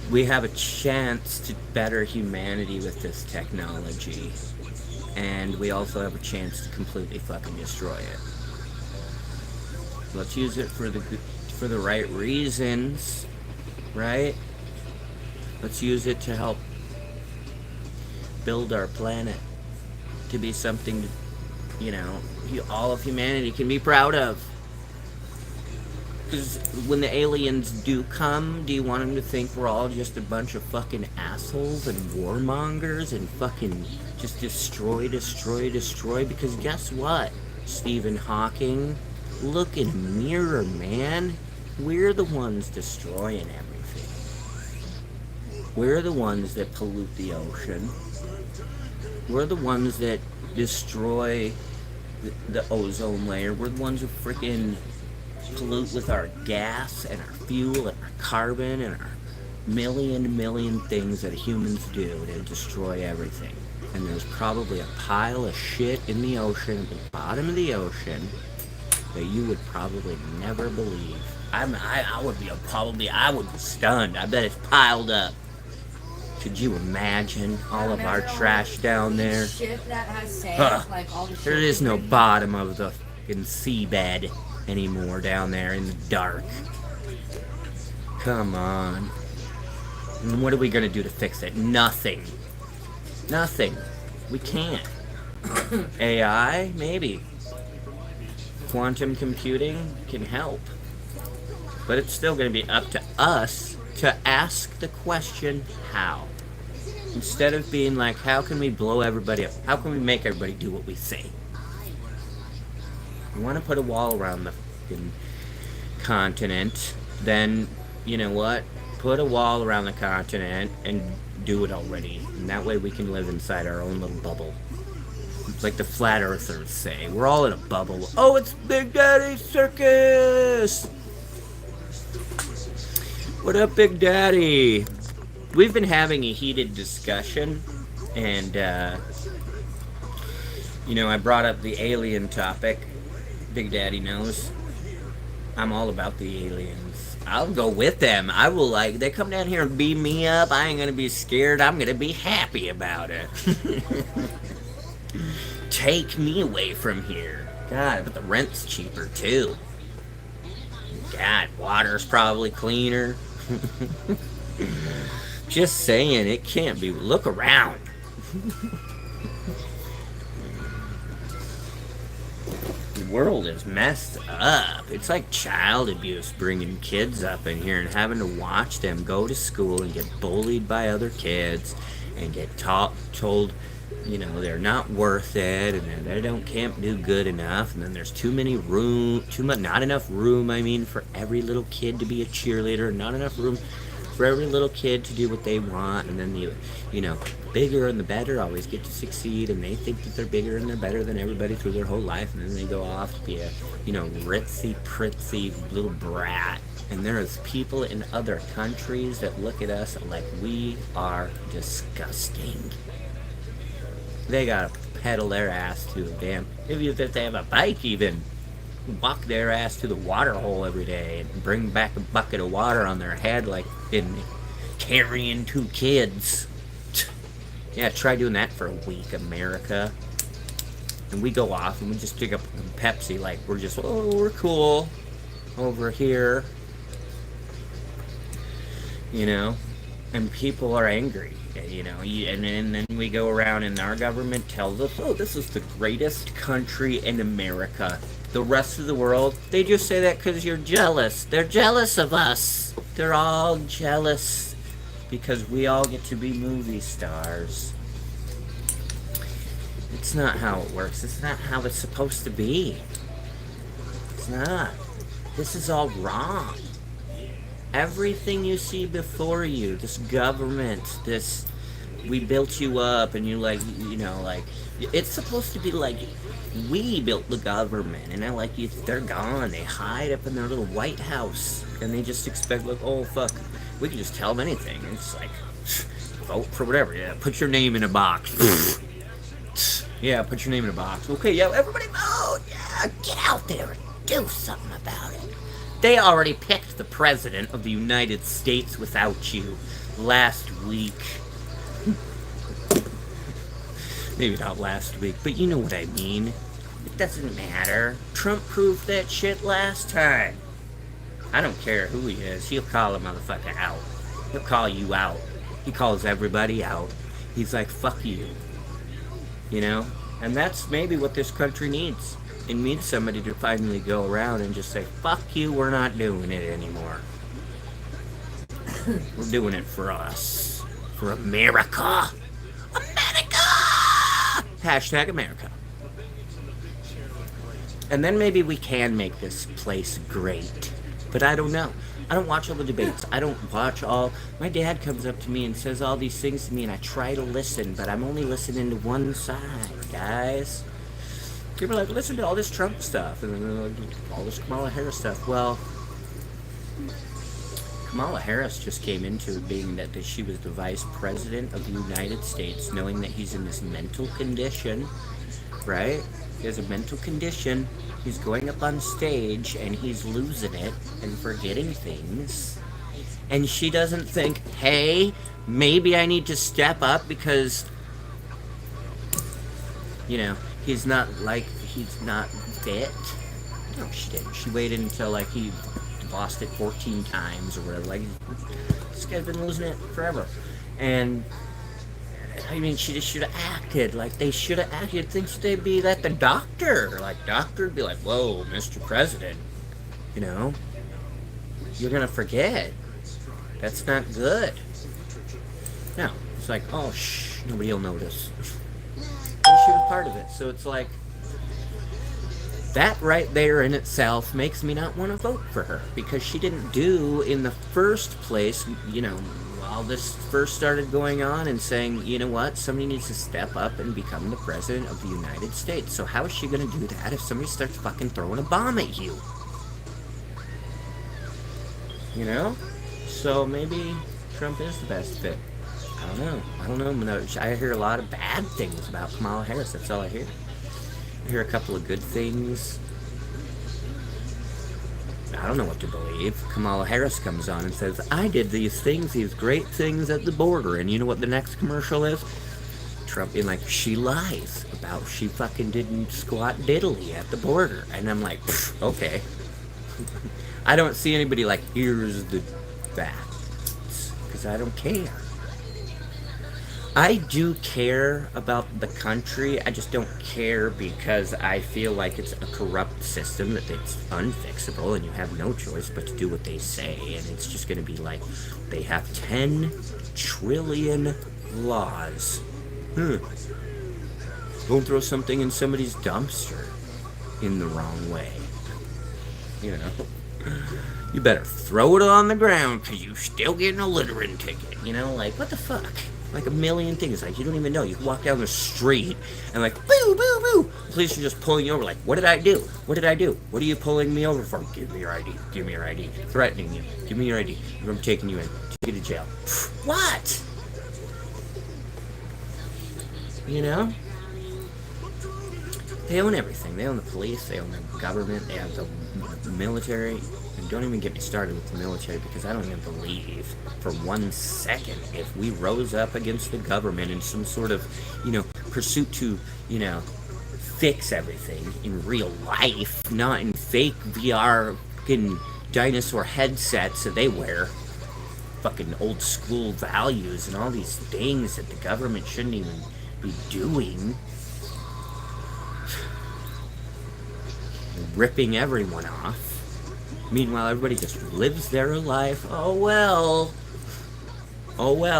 We have a chance to better humanity with this technology, and we also have a chance to completely fucking destroy it. Let's use it for the right reasons, right? Let's use it to help build our planet to be something, you know, all of humanity can be proud of. Because when the aliens do come, do you want them to think we're all just a bunch of fucking assholes and warmongers and fucking just destroy? Because guess what, Stephen Hawking? Look in the mirror, man. We're the ones destroying everything. We're the ones that pollute the ocean. We're the ones that destroy the ozone layer. We're the ones who freaking pollute with our gas and our fuel and our carbon and our million things that humans do to destroy everything. And there's probably a pile of shit in the ocean, at the bottom of the ocean, that you would probably never believe. I would be stunned. I bet it's piled up. Could you imagine all of our trash down there? Shit that has sand, like all the shit. There is no bottom of the fucking seabed anymore down there in the dark. Come on. And what are we gonna do to fix it? Nothing. We can't. AI, maybe. Quantum computing can help. But it's still gonna be up to us to ask the question, how? Instead of being like, how can we blow everybody up? How can we make everybody do what we say? You want to put a wall around the fucking continent, then, you know what? Put a wall around the continent and do it already. And that way we can live inside our own little bubble. Like the flat earthers say. We're all in a bubble. Oh, it's Big Daddy Circus! What up, Big Daddy? We've been having a heated discussion, and, I brought up the alien topic. Big Daddy knows. I'm all about the aliens. I'll go with them. I will, they come down here and beam me up. I ain't gonna be scared. I'm gonna be happy about it. Take me away from here. God, but the rent's cheaper, too. God, water's probably cleaner. Just saying, it can't be. Look around. The world is messed up. It's like child abuse, bringing kids up in here and having to watch them go to school and get bullied by other kids and get told, they're not worth it, and they can't do good enough, and then there's not enough room, for every little kid to be a cheerleader, not enough room for every little kid to do what they want, and then the bigger and the better always get to succeed, and they think that they're bigger and they're better than everybody through their whole life, and then they go off to be a, ritzy, pritzy little brat. And there's people in other countries that look at us like we are disgusting. They gotta pedal their ass to a damn, maybe if they have a bike even, walk their ass to the water hole every day and bring back a bucket of water on their head like in carrying 2 kids. Yeah, try doing that for a week, America. And we go off and we just pick up Pepsi like we're cool over here. And people are angry. And then we go around and our government tells us, oh, this is the greatest country in America. The rest of the world, they just say that because you're jealous. They're jealous of us. They're all jealous because we all get to be movie stars. It's not how it works. It's not how it's supposed to be. It's not. This is all wrong. Everything you see before you, this government, we built you up, and it's supposed to be like, we built the government, and they're gone. They hide up in their little White House, and they just expect, oh, fuck, we can just tell them anything. And it's like, vote for whatever. Yeah, put your name in a box. Yeah, put your name in a box. Okay, yeah, everybody vote. Yeah, get out there and do something about it. They already picked the president of the United States without you last week. Maybe not last week, but you know what I mean. It doesn't matter. Trump proved that shit last time. I don't care who he is. He'll call a motherfucker out. He'll call you out. He calls everybody out. He's like, fuck you. And that's maybe what this country needs. It needs somebody to finally go around and just say, fuck you, we're not doing it anymore. We're doing it for us. For America. America! Hashtag America. And then maybe we can make this place great. But I don't know. I don't watch all the debates. I don't watch all... My dad comes up to me and says all these things to me, and I try to listen, but I'm only listening to one side, guys. People are like, listen to all this Trump stuff, and all this Kamala Harris stuff. Well, Kamala Harris just came into being that she was the vice president of the United States, knowing that he's in this mental condition, right? He has a mental condition. He's going up on stage, and he's losing it and forgetting things. And she doesn't think, hey, maybe I need to step up because, he's not fit. No, she didn't. She waited until he lost it 14 times or whatever. This guy's been losing it forever. And she just should have acted like they should have acted. You'd think they'd be like the doctor. Doctor'd be like, whoa, Mr. President, you're gonna forget. That's not good. No, it's like, oh, shh, nobody will notice. And she was part of it. So it's like, that right there in itself makes me not want to vote for her, because she didn't do in the first place, all this first started going on and saying, you know what, somebody needs to step up and become the president of the United States. So how is she going to do that if somebody starts fucking throwing a bomb at you? You know? So maybe Trump is the best fit. I don't know. I hear a lot of bad things about Kamala Harris. That's all I hear. I hear a couple of good things. I don't know what to believe. Kamala Harris comes on and says, I did these things, these great things at the border. And you know what the next commercial is? Trump being like, she lies about she fucking didn't squat diddly at the border. And I'm like, okay. I don't see anybody like, here's the facts. Because I don't care. I do care about the country. I just don't care because I feel like it's a corrupt system, that it's unfixable, and you have no choice but to do what they say. And it's just going to be like, they have 10 trillion laws. Don't throw something in somebody's dumpster in the wrong way. You know? You better throw it on the ground because you're still getting a littering ticket. You know, like, what the fuck? Like a million things. Like, you don't even know. You can walk down the street and like, boo, boo, boo. Police are just pulling you over. Like, what did I do? What did I do? What are you pulling me over for? Give me your ID. Give me your ID. Threatening you. Give me your ID. I'm taking you in. Take you to jail. What? You know? They own everything. They own the police. They own the government. They have the military. And don't even get me started with the military, because I don't even believe for 1 second if we rose up against the government in some sort of, pursuit to, fix everything in real life, not in fake VR fucking dinosaur headsets that they wear. Fucking old school values and all these things that the government shouldn't even be doing. Ripping everyone off. Meanwhile, everybody just lives their life. Oh well,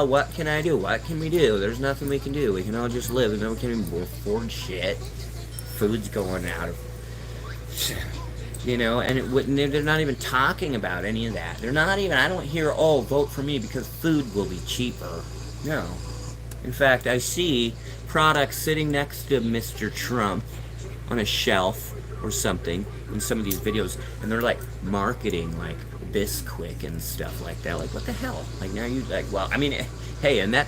what can I do? What can we do? There's nothing we can do. We can all just live, and then we can't even afford shit. Food's going out of... and they're not even talking about any of that. They're not even... I don't hear, vote for me because food will be cheaper. No. In fact, I see products sitting next to Mr. Trump on a shelf or something in some of these videos, and they're like marketing like Bisquick and stuff like that. Like, what the hell? Like, now you like, well, I mean, hey, and that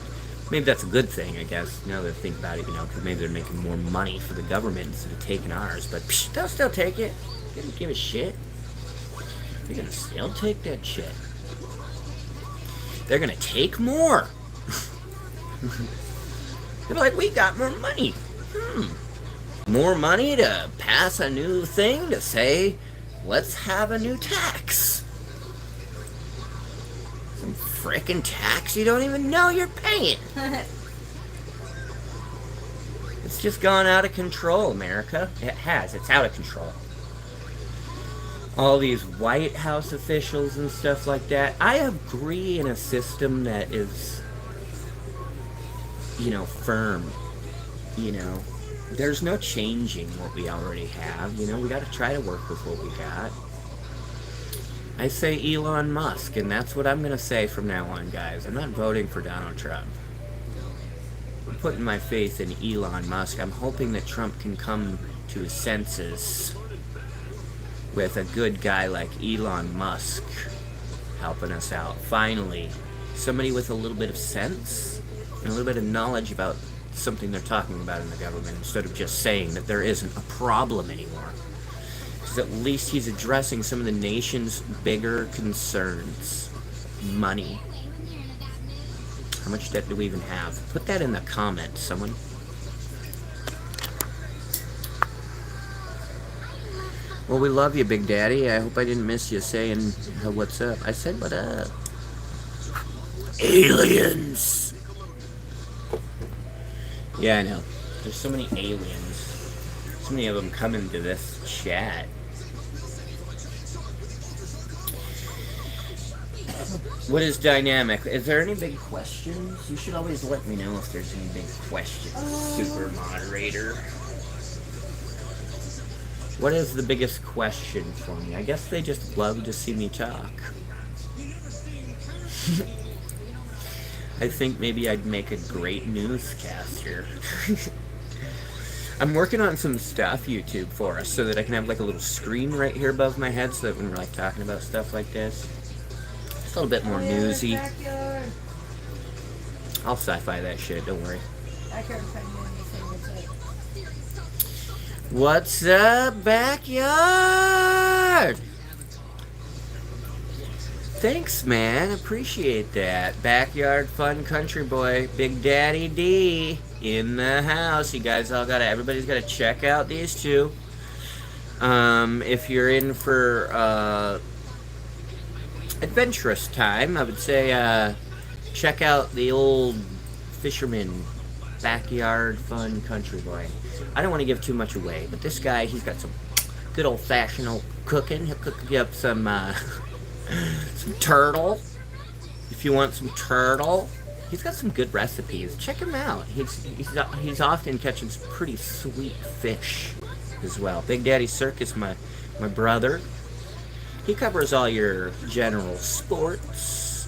maybe that's a good thing, I guess, now that I think about it, because maybe they're making more money for the government instead of taking ours. But they'll still take it. They don't give a shit. They're gonna still take that shit. They're gonna take more. They're like, we got more money. More money to pass a new thing to say, let's have a new tax. Some frickin' tax you don't even know you're paying. It's just gone out of control, America. It has. It's out of control. All these White House officials and stuff like that. I agree in a system that is, firm. There's no changing what we already have. We got to try to work with what we got. I say Elon Musk, and that's what I'm going to say from now on, guys. I'm not voting for Donald Trump. I'm putting my faith in Elon Musk. I'm hoping that Trump can come to his senses with a good guy like Elon Musk helping us out. Finally, somebody with a little bit of sense and a little bit of knowledge about something they're talking about in the government, instead of just saying that there isn't a problem anymore. Because at least he's addressing some of the nation's bigger concerns. Money. How much debt do we even have? Put that in the comments, someone. Well, we love you, Big Daddy. I hope I didn't miss you saying what's up. I said what up. Aliens! Yeah, I know. There's so many aliens. So many of them come into this chat. What is dynamic? Is there any big questions? You should always let me know if there's any big questions, super moderator. What is the biggest question for me? I guess they just love to see me talk. I think maybe I'd make a great newscaster. I'm working on some stuff, YouTube, for us, so that I can have like a little screen right here above my head, so that when we're like talking about stuff like this, it's a little bit more newsy. I'll sci-fi that shit, don't worry. What's up, backyard? Thanks, man. Appreciate that. Backyard fun country boy, Big Daddy D in the house. You guys all gotta, everybody's gotta check out these two. If you're in for adventurous time, I would say check out the old fisherman backyard fun country boy. I don't want to give too much away, but this guy, he's got some good old-fashioned old cooking. He'll cook you up some some turtle, if you want some turtle. He's got some good recipes. Check him out. He's often catching some pretty sweet fish as well. Big Daddy Circus, my brother. He covers all your general sports.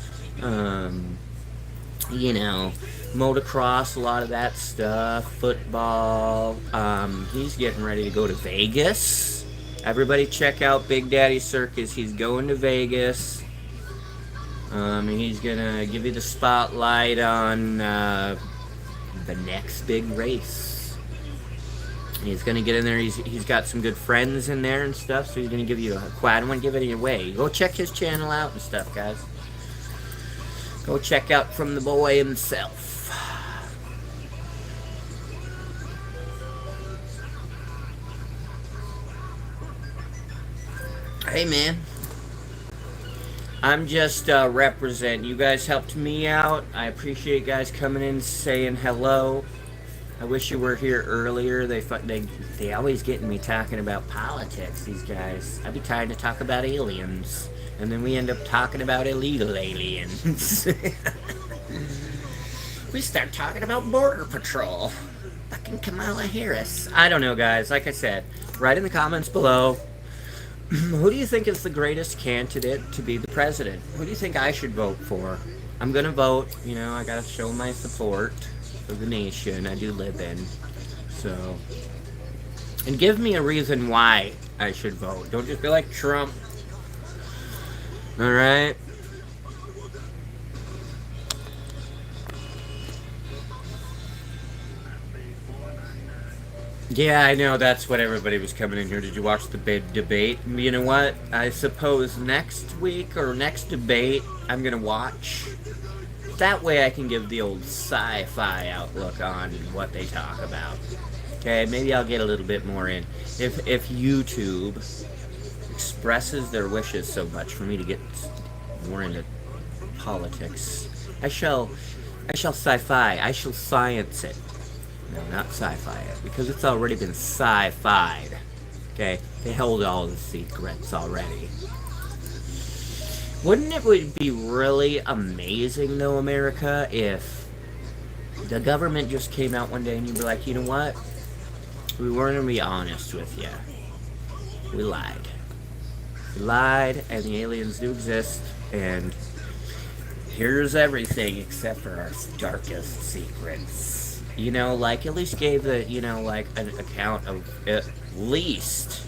You know, motocross, a lot of that stuff, football. He's getting ready to go to Vegas. Everybody check out Big Daddy Circus. He's going to Vegas. He's gonna give you the spotlight on the next big race. He's gonna get in there. He's got some good friends in there and stuff, so he's gonna give you I don't want to give it away. Go check his channel out and stuff, guys. Go check out from the boy himself. Hey, man. I'm just representing. You guys helped me out. I appreciate you guys coming in saying hello. I wish you were here earlier. They always getting me talking about politics, these guys. I'd be tired to talk about aliens. And then we end up talking about illegal aliens. We start talking about Border Patrol. Fucking Kamala Harris. I don't know, guys. Like I said, write in the comments below. Who do you think is the greatest candidate to be the president? Who do you think I should vote for? I'm gonna vote. You know, I gotta show my support for the nation I do live in. So, and give me a reason why I should vote. Don't just be like Trump. Alright? Yeah, I know, that's what everybody was coming in here. Did you watch the big debate? You know what? I suppose next week or next debate I'm gonna watch. That way I can give the old sci-fi outlook on what they talk about. Okay, maybe I'll get a little bit more in. If YouTube expresses their wishes so much for me to get more into politics, I shall sci-fi. I shall science it. No, not sci-fi it, because it's already been sci-fied. Okay? They hold all the secrets already. Wouldn't it be really amazing, though, America, if the government just came out one day and you'd be like, you know what? We weren't going to be honest with you. We lied. We lied, and the aliens do exist, and here's everything except for our darkest secrets. You know, like, at least gave the, you know, like, an account of at least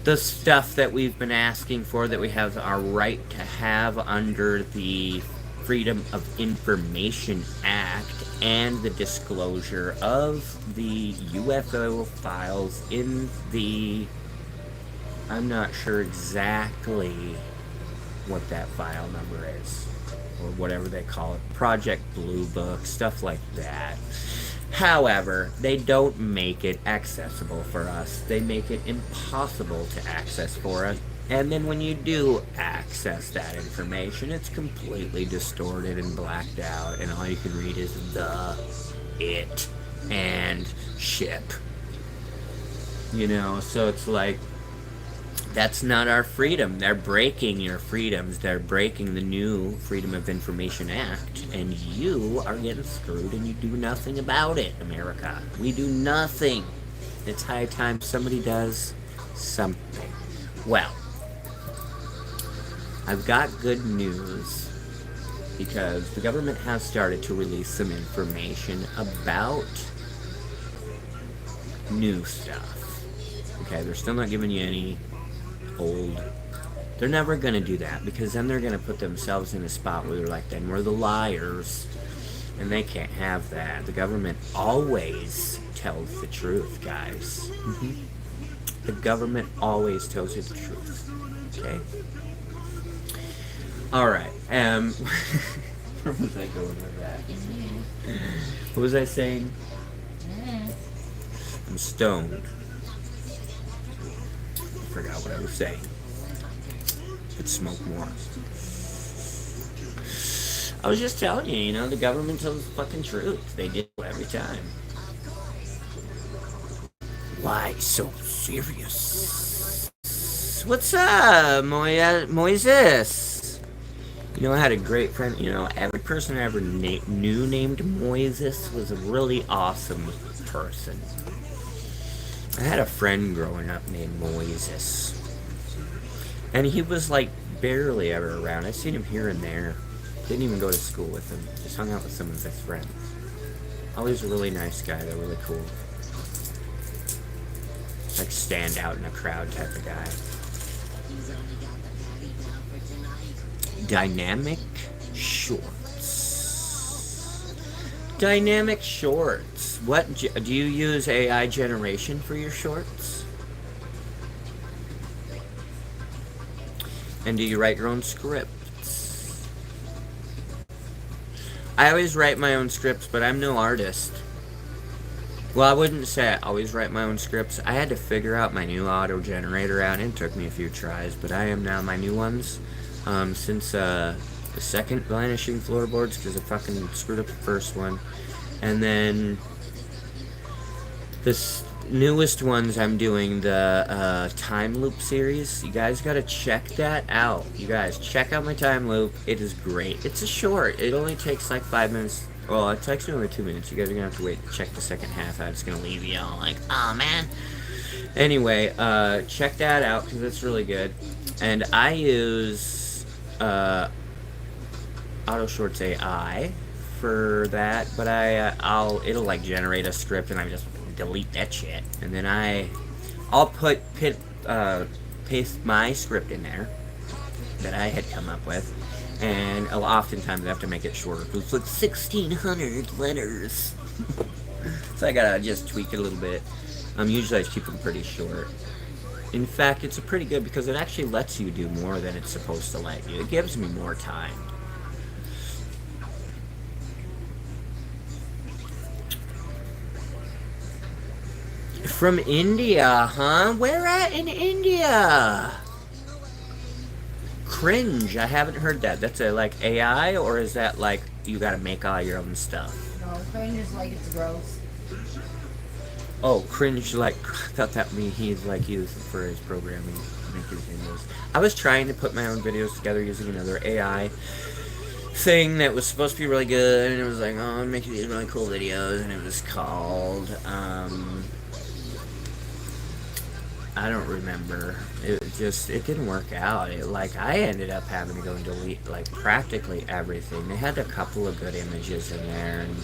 the stuff that we've been asking for, that we have our right to have under the Freedom of Information Act, and the disclosure of the UFO files in the, I'm not sure exactly what that file number is, or whatever they call it, Project Blue Book, stuff like that. However, they don't make it accessible for us. They make it impossible to access for us. And then when you do access that information, it's completely distorted and blacked out, and all you can read is the, it, and ship. You know, so it's like, that's not our freedom. They're breaking your freedoms. They're breaking the new Freedom of Information Act. And you are getting screwed, and you do nothing about it, America. We do nothing. It's high time somebody does something. Well, I've got good news. because the government has started to release some information about new stuff. Okay, they're still not giving you any old. They're never going to do that, because then they're going to put themselves in a spot where they're like, then we're the liars. And they can't have that. The government always tells the truth, guys. The government always tells you the truth. Okay? Alright. Where was I going with that? What was I saying? I'm stoned. I forgot what I was saying. Could smoke more. I was just telling you, the government tells the fucking truth. They do every time. Why so serious? What's up, Moises? I had a great friend. Every person I ever knew named Moises was a really awesome person. I had a friend growing up named Moises. And he was like barely ever around. I seen him here and there. Didn't even go to school with him. Just hung out with some of his friends. Always a really nice guy. They're really cool. Like stand out in a crowd type of guy. Dynamic shorts. Dynamic shorts. What do you use AI generation for your shorts? And do you write your own scripts? I always write my own scripts, but I'm no artist. Well, I wouldn't say I always write my own scripts. I had to figure out my new auto generator out, and it took me a few tries, but I am now my new ones. Since the second Vanishing Floorboards, because I fucking screwed up the first one. And then this newest ones I'm doing, the time loop series. You guys gotta check that out. You guys, check out my time loop. It is great. It's a short. It only takes like 5 minutes. Well, it takes me only 2 minutes. You guys are gonna have to wait to check the second half out. It's gonna leave you all like, oh man. Anyway, check that out, because it's really good. And I use Auto Shorts AI for that, but it'll like generate a script, and I just delete that shit, and then I'll paste my script in there that I had come up with, and oftentimes I have to make it shorter because it's like 1,600 letters. So I gotta just tweak it a little bit. Usually I keep them pretty short. In fact, it's pretty good because it actually lets you do more than it's supposed to let you. It gives me more time. From India, huh? Where at in India? Cringe. I haven't heard that. That's a like AI, or is that like you gotta make all your own stuff? No, cringe is like it's gross. Oh, cringe, like, I thought that he's like used for his programming, make his videos. I was trying to put my own videos together using another AI thing that was supposed to be really good, and it was like, oh, I'm making these really cool videos, and it was called, I don't remember. It didn't work out. I ended up having to go and delete, like, practically everything. They had a couple of good images in there, and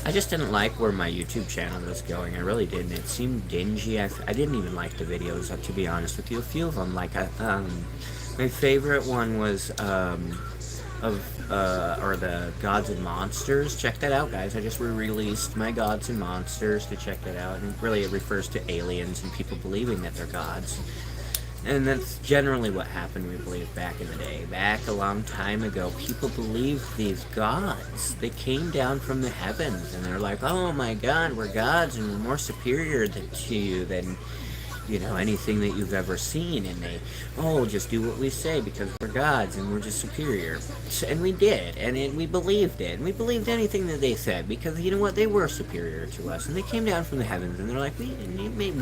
I just didn't like where my YouTube channel was going. I really didn't. It seemed dingy. I didn't even like the videos, to be honest with you. A few of them, like, my favorite one was, the Gods and Monsters. Check that out, guys. I just re-released my Gods and Monsters to check that out. And really, it refers to aliens and people believing that they're gods. And that's generally what happened, we believe, back in the day. Back a long time ago, people believed these gods. They came down from the heavens, and they're like, oh my god, we're gods, and we're more superior to you than, anything that you've ever seen. And they, just do what we say because we're gods, and we're just superior. And we did, and we believed it. And we believed anything that they said, because, you know what, they were superior to us. And they came down from the heavens, and they're like,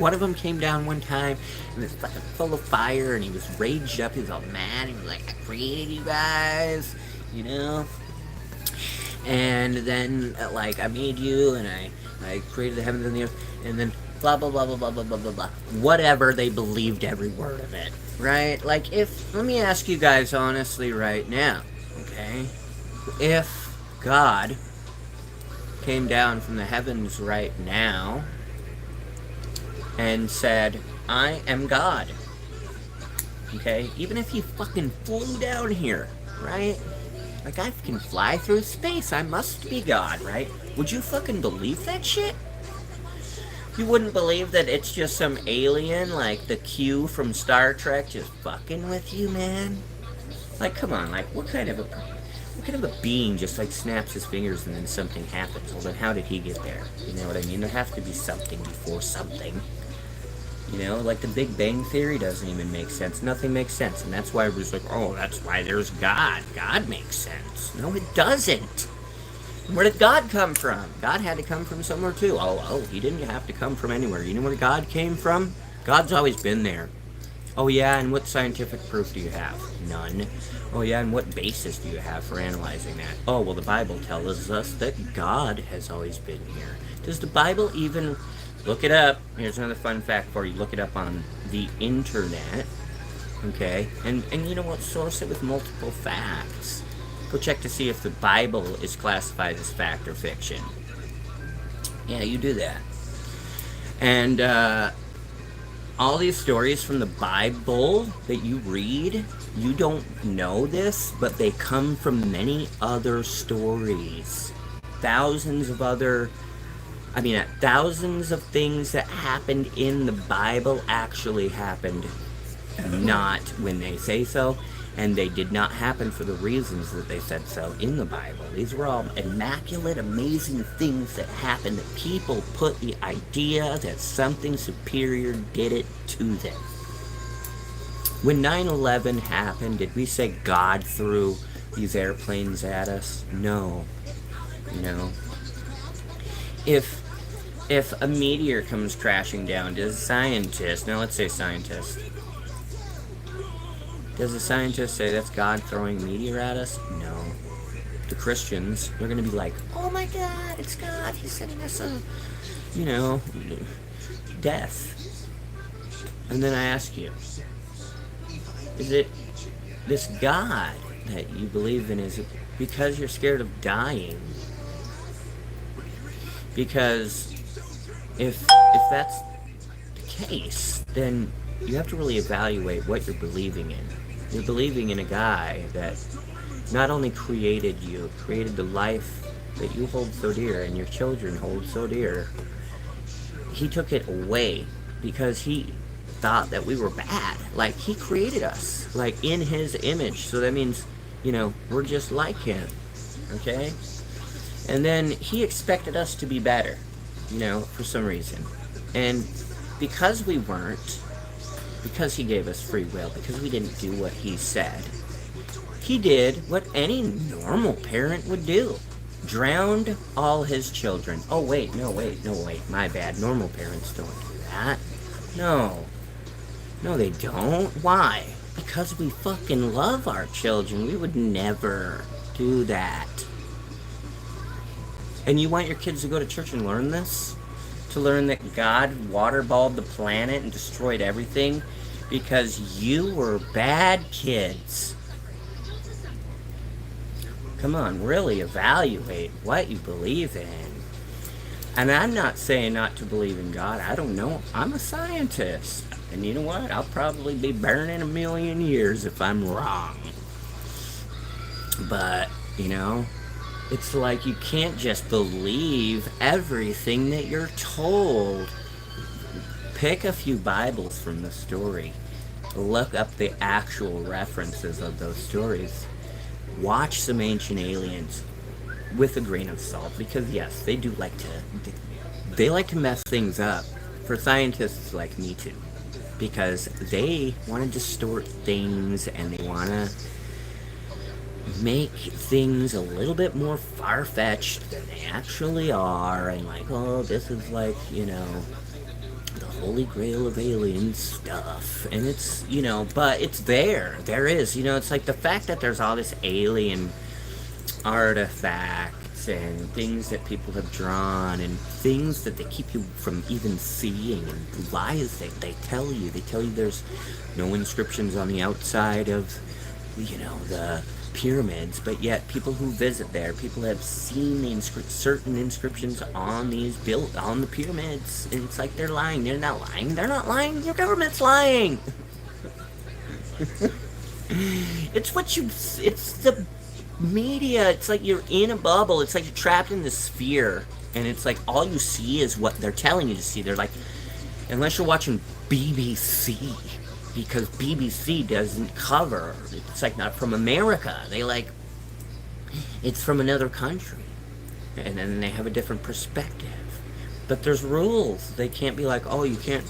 one of them came down one time, and it's fucking full of fire, and he was raged up, he was all mad, he was like, I created you guys, and then, I made you, and I created the heavens and the earth, and then blah, blah, blah, blah, blah, blah, blah, blah, blah. Whatever, they believed every word of it, right? Let me ask you guys honestly right now, Okay? If God came down from the heavens right now and said, I am God. Okay? Even if he fucking flew down here, right? Like, I can fly through space. I must be God, right? Would you fucking believe that shit? You wouldn't believe that it's just some alien like the Q from Star Trek just fucking with you, man? Like, come on, like, what kind of a being just like snaps his fingers and then something happens? Well, then how did he get there? You know what I mean? There has to be something before something. You know, like the Big Bang Theory doesn't even make sense. Nothing makes sense. And that's why everybody's like, oh, that's why there's God. God makes sense. No, it doesn't. Where did God come from? God had to come from somewhere too. Oh, he didn't have to come from anywhere. You know where God came from? God's always been there. Oh yeah, and what scientific proof do you have? None. Oh yeah, and what basis do you have for analyzing that? Oh, well, the Bible tells us that God has always been here. Does the Bible even... Look it up. Here's another fun fact for you. Look it up on the internet. Okay? And you know what? Source it with multiple facts. Go check to see if the Bible is classified as fact or fiction. Yeah, you do that. And all these stories from the Bible that you read, you don't know this, but they come from many other stories. Thousands of things that happened in the Bible actually happened not when they say so, and they did not happen for the reasons that they said so in the Bible. These were all immaculate, amazing things that happened that people put the idea that something superior did it to them. When 9/11 happened, did we say God threw these airplanes at us? No. No. If a meteor comes crashing down, does a scientist, now let's say scientist, does a scientist say that's God throwing a meteor at us? No. The Christians, they're going to be like, oh my God, it's God, he's sending us a, death. And then I ask you, is it this God that you believe in, is it because you're scared of dying? Because if that's the case, then you have to really evaluate what you're believing in. You're believing in a guy that not only created you, created the life that you hold so dear and your children hold so dear. He took it away because he thought that we were bad. Like, he created us, like, in his image. So that means, we're just like him. Okay? And then he expected us to be better, for some reason. And because we weren't, because he gave us free will, because we didn't do what he said, he did what any normal parent would do. Drowned all his children. Oh, wait, my bad. Normal parents don't do that. No, they don't. Why? Because we fucking love our children. We would never do that. And you want your kids to go to church and learn this? To learn that God waterballed the planet and destroyed everything because you were bad kids. Come on, really evaluate what you believe in. And I'm not saying not to believe in God. I don't know. I'm a scientist. And you know what? I'll probably be burning a million years if I'm wrong. But, it's like you can't just believe everything that you're told. Pick a few Bibles from the story. Look up the actual references of those stories. Watch some Ancient Aliens with a grain of salt, because yes, they do like to mess things up for scientists like me too, because they want to distort things and they want to make things a little bit more far-fetched than they actually are, and like, oh, this is like, the holy grail of alien stuff, and it's, but it's there is, it's like the fact that there's all this alien artifacts and things that people have drawn and things that they keep you from even seeing, and lies they tell you there's no inscriptions on the outside of the pyramids, but yet people who visit there, people have seen the certain inscriptions on these built on the pyramids, and it's like they're lying. They're not lying. They're not lying. Your government's lying. It's the media. It's like you're in a bubble. It's like you're trapped in this sphere, and it's like all you see is what they're telling you to see. They're like, unless you're watching BBC, because BBC doesn't cover. It's like not from America. They like, it's from another country, and then they have a different perspective. But there's rules. They can't be like, oh, you can't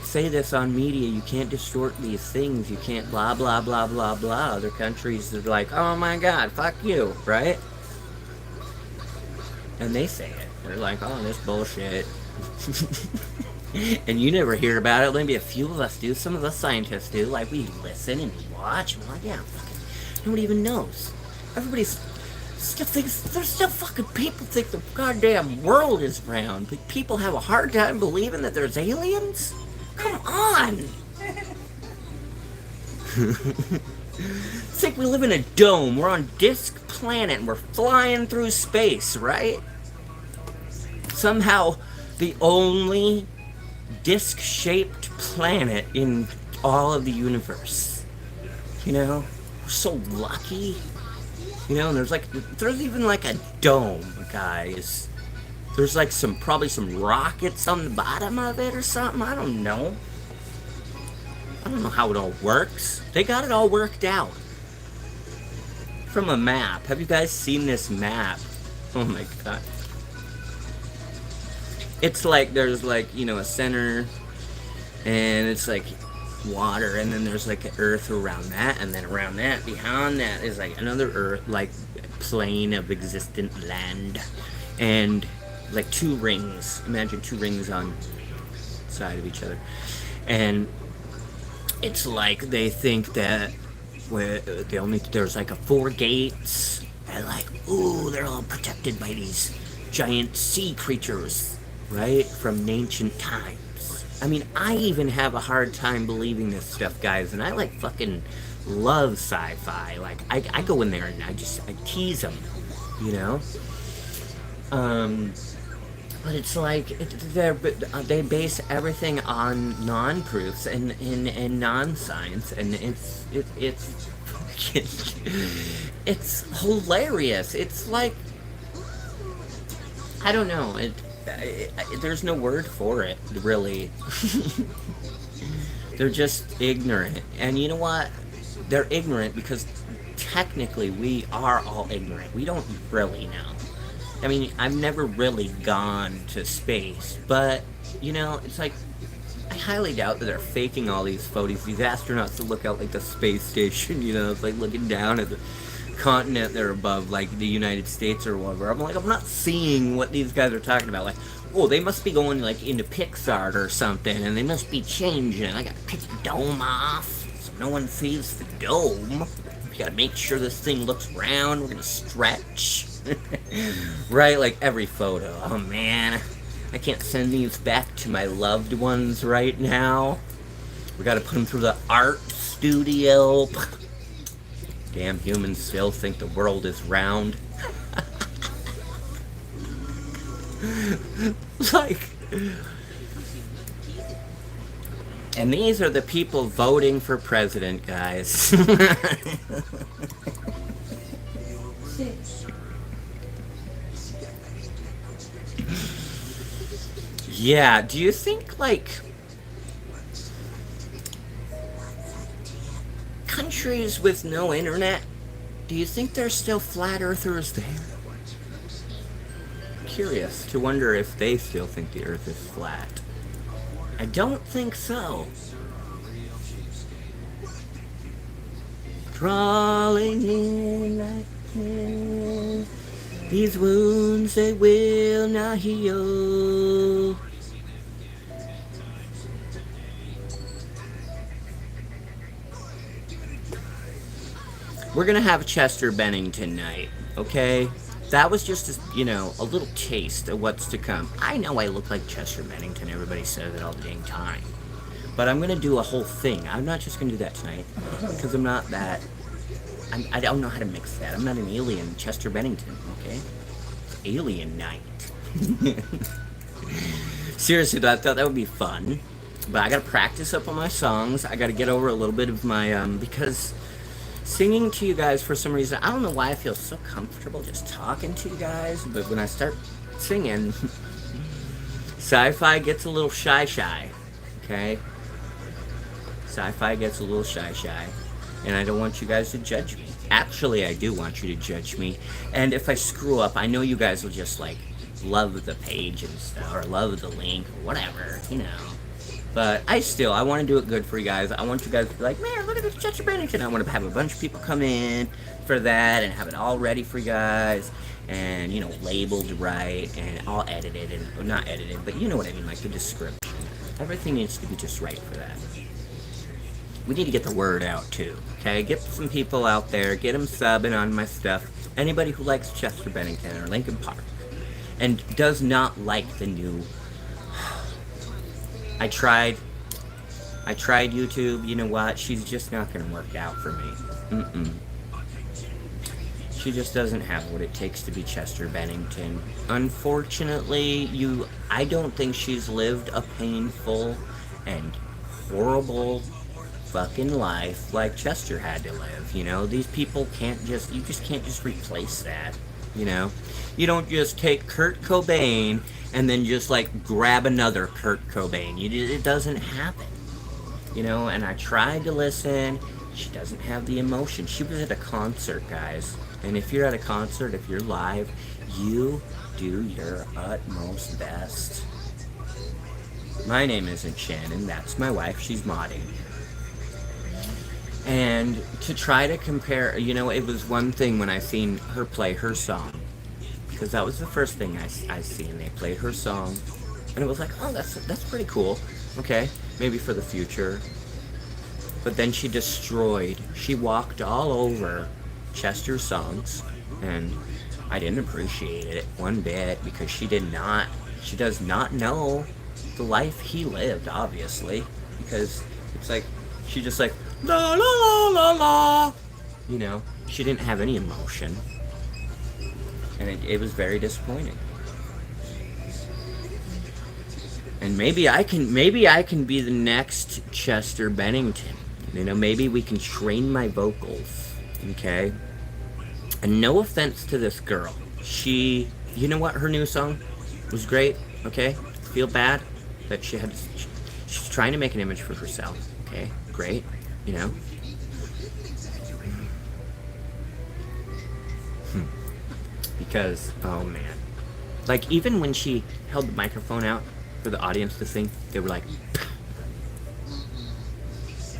say this on media. You can't distort these things. You can't blah blah blah blah blah. Other countries are like, oh my God, fuck you, right? And they say it. They're like, oh, this bullshit. And you never hear about it. Maybe a few of us do. Some of us scientists do. Like, we listen and we watch. And we're like, yeah, fucking, nobody even knows. Everybody's still thinks, there's still fucking people think the goddamn world is round. But people have a hard time believing that there's aliens? Come on! It's like we live in a dome. We're on Disk Planet and we're flying through space, right? Somehow, the only disc-shaped planet in all of the universe. You know? We're so lucky. You know, and there's even like a dome, guys. There's like probably some rockets on the bottom of it or something. I don't know. I don't know how it all works. They got it all worked out. From a map. Have you guys seen this map? Oh my God. It's like, there's like, you know, a center, and it's like water, and then there's like earth around that, and then around that, behind that is like another earth, like plane of existent land, and like two rings. Imagine two rings on side of each other, and it's like they think that there's like 4 gates, and like, ooh, they're all protected by these giant sea creatures. Right? From ancient times. I mean, I even have a hard time believing this stuff, guys, and I like fucking love sci-fi. Like, I go in there and I tease them, you know? But it's like, they base everything on non-proofs and non-science, and it's hilarious. It's like, I don't know, there's no word for it, really. They're just ignorant. And you know what? They're ignorant because technically we are all ignorant. We don't really know. I mean, I've never really gone to space, but, you know, it's like, I highly doubt that they're faking all these photos. These astronauts that look out like the space station, you know, it's like looking down at the continent there above, like the United States or whatever. I'm like, I'm not seeing what these guys are talking about. Like, oh, they must be going like into Pixar or something, and they must be changing. I gotta take the dome off so no one sees the dome. We gotta make sure this thing looks round. We're gonna stretch. Right, like every photo. Oh man, I can't send these back to my loved ones right now. We gotta put them through the art studio. Damn humans still think the world is round. Like, and these are the people voting for president, guys. Yeah, do you think, like, countries with no internet, do you think there's still flat earthers there? Curious to wonder if they still think the earth is flat. I don't think so. Crawling in like this, these wounds they will not heal. We're gonna have Chester Bennington night, okay? That was just, you know, a little taste of what's to come. I know I look like Chester Bennington. Everybody says it all the dang time. But I'm going to do a whole thing. I'm not just going to do that tonight. Because I'm not that I don't know how to mix that. I'm not an alien, Chester Bennington, okay? It's alien night. Seriously, though, I thought that would be fun. But I gotta practice up on my songs. I gotta get over a little bit of my, because singing to you guys, for some reason, I don't know why I feel so comfortable just talking to you guys, but when I start singing, Sci-Fi gets a little shy, okay? Sci-Fi gets a little shy, and I don't want you guys to judge me. Actually, I do want you to judge me, and if I screw up, I know you guys will just, like, love the page and stuff, or love the link, or whatever, you know. But I want to do it good for you guys. I want you guys to be like, man, look at this Chester Bennington. I want to have a bunch of people come in for that and have it all ready for you guys. And, you know, labeled right and all edited. And well, not edited, but you know what I mean, like the description. Everything needs to be just right for that. We need to get the word out, too. Okay? Get some people out there. Get them subbing on my stuff. Anybody who likes Chester Bennington or Linkin Park and does not like the new... I tried YouTube. You know what? She's just not going to work out for me. She just doesn't have what it takes to be Chester Bennington. Unfortunately, I don't think she's lived a painful and horrible fucking life like Chester had to live. You know, these people you just can't just replace that. You know, you don't just take Kurt Cobain and then just like grab another Kurt Cobain. It doesn't happen. You know, and I tried to listen. She doesn't have the emotion. She was at a concert, guys. And if you're at a concert, if you're live, you do your utmost best. My name isn't Shannon. That's my wife. She's modding. And to try to compare, you know, it was one thing when I seen her play her song. Because that was the first thing I seen. They played her song. And it was like, oh, that's pretty cool. Okay, maybe for the future. But then she walked all over Chester's songs. And I didn't appreciate it one bit because she does not know the life he lived, obviously. Because it's like, she just like, la la la la la. You know, she didn't have any emotion. And it was very disappointing. And maybe I can be the next Chester Bennington. You know, maybe we can train my vocals. Okay? And no offense to this girl. You know what? Her new song was great. Okay? Feel bad that she's trying to make an image for herself. Okay? Great. You know? Because, oh man. Like, even when she held the microphone out for the audience to sing, they were like,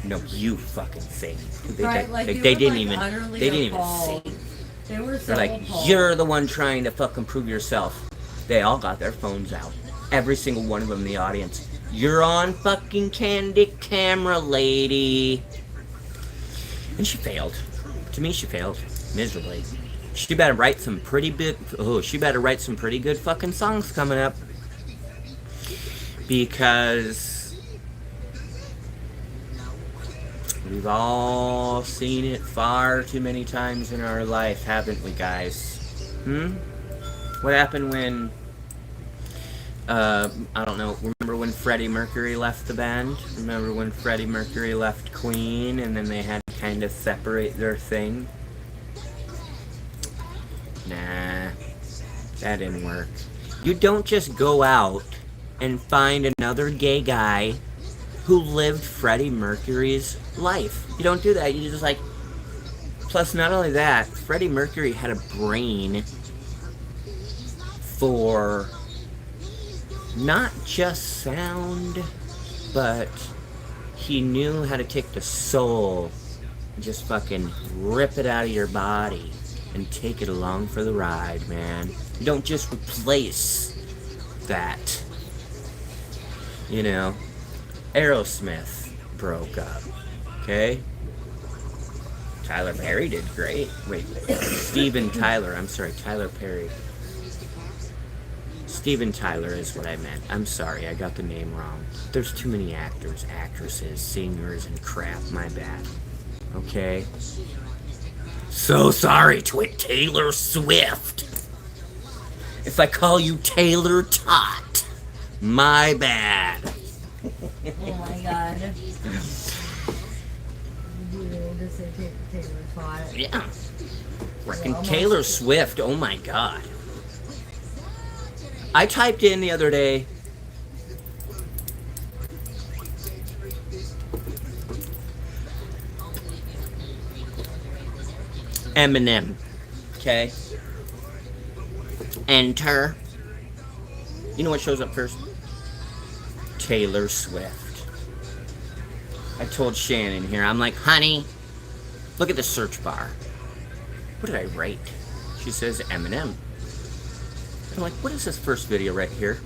no, you fucking sing. They didn't even sing. They were so They're like, appalled. You're the one trying to fucking prove yourself. They all got their phones out. Every single one of them in the audience. You're on fucking candid camera, lady. And she failed. To me, she failed miserably. She better write some pretty good fucking songs coming up. Because we've all seen it far too many times in our life, haven't we, guys? What happened when, I don't know, remember when Freddie Mercury left the band? Remember when Freddie Mercury left Queen and then they had to kind of separate their thing? Nah, that didn't work. You don't just go out and find another gay guy who lived Freddie Mercury's life. You don't do that. You just like... Plus, not only that, Freddie Mercury had a brain for not just sound, but he knew how to take the soul and just fucking rip it out of your body and take it along for the ride, man. You don't just replace that. You know, Aerosmith broke up, okay? Tyler Perry did great. Wait, Steven Tyler. I'm sorry, Tyler Perry. Steven Tyler is what I meant. I'm sorry, I got the name wrong. There's too many actors, actresses, singers, and crap. My bad. Okay? So sorry, Taylor Swift. If I call you Taylor Tot, my bad. Oh my god. You just say Taylor Tot. Yeah. Freaking Taylor Swift, oh my god. I typed in the other day, Eminem, okay? Enter. You know what shows up first? Taylor Swift. I told Shannon here, I'm like, honey, look at the search bar. What did I write? She says Eminem. I'm like, what is this first video right here?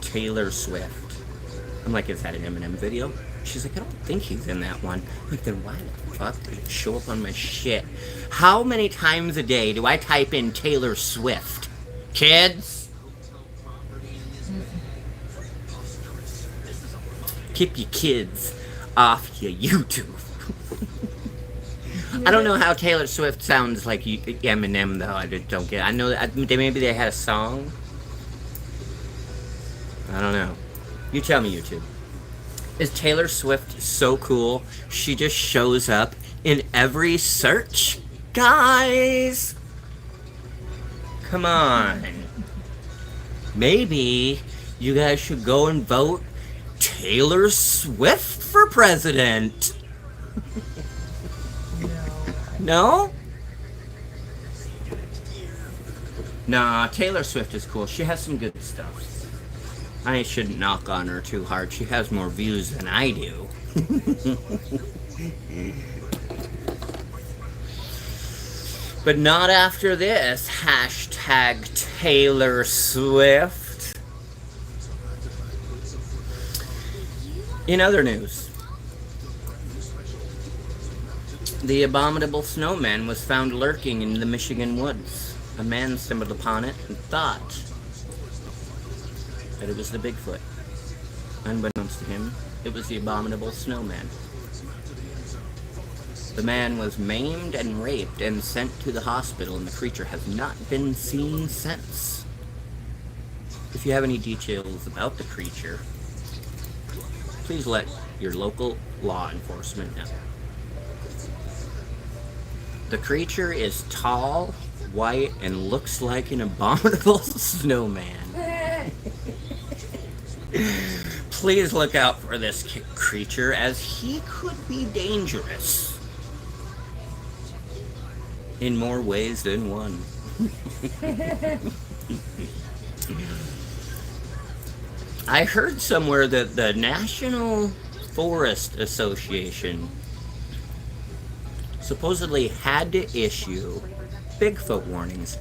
Taylor Swift. I'm like, is that an Eminem video? She's like, I don't think he's in that one. I'm like, then why the fuck did it show up on my shit? How many times a day do I type in Taylor Swift? Kids? Keep your kids off your YouTube. I don't know how Taylor Swift sounds like Eminem, though. I just don't get it. I know that maybe they had a song. I don't know. You tell me, YouTube. Is Taylor Swift so cool? She just shows up in every search? Guys! Come on. Maybe you guys should go and vote Taylor Swift for president. No? Nah, Taylor Swift is cool. She has some good stuff. I shouldn't knock on her too hard. She has more views than I do. But not after this. Hashtag Taylor Swift. In other news, the abominable snowman was found lurking in the Michigan woods. A man stumbled upon it and thought that it was the Bigfoot. Unbeknownst to him, it was the abominable snowman. The man was maimed and raped and sent to the hospital, and the creature has not been seen since. If you have any details about the creature, please let your local law enforcement know. The creature is tall, white, and looks like an abominable snowman. Please look out for this creature, as he could be dangerous in more ways than one. I heard somewhere that the National Forest Association supposedly had to issue Bigfoot warnings.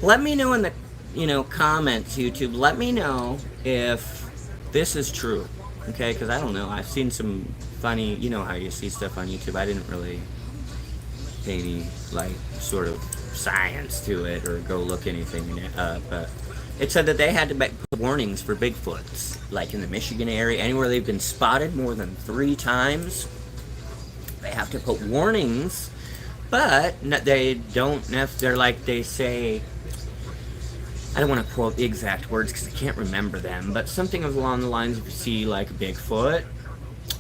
Let me know in the comments, YouTube. Let me know if this is true, okay? Because I don't know. I've seen some funny, you know how you see stuff on YouTube. I didn't really pay any sort of science to it or go look anything up. But it said that they had to put warnings for Bigfoots, like in the Michigan area, anywhere they've been spotted more than 3 times. They have to put warnings, but they don't necessarily, like they say, I don't want to quote the exact words because I can't remember them, but something along the lines of, you see like Bigfoot,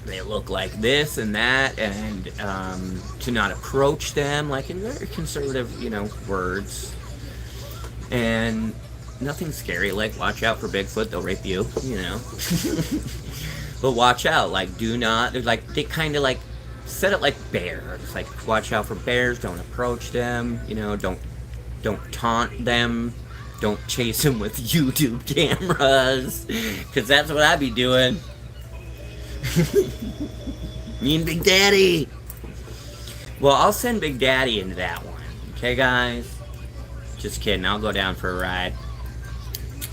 they look like this and that, and to not approach them, like in very conservative, words, and nothing scary, like watch out for Bigfoot, they'll rape you, but watch out, like do not, like they kind of like set it like bears, like watch out for bears, don't approach them, don't taunt them, don't chase them with YouTube cameras, because that's what I be doing. Me and Big Daddy. Well, I'll send Big Daddy into that one, okay guys? Just kidding, I'll go down for a ride.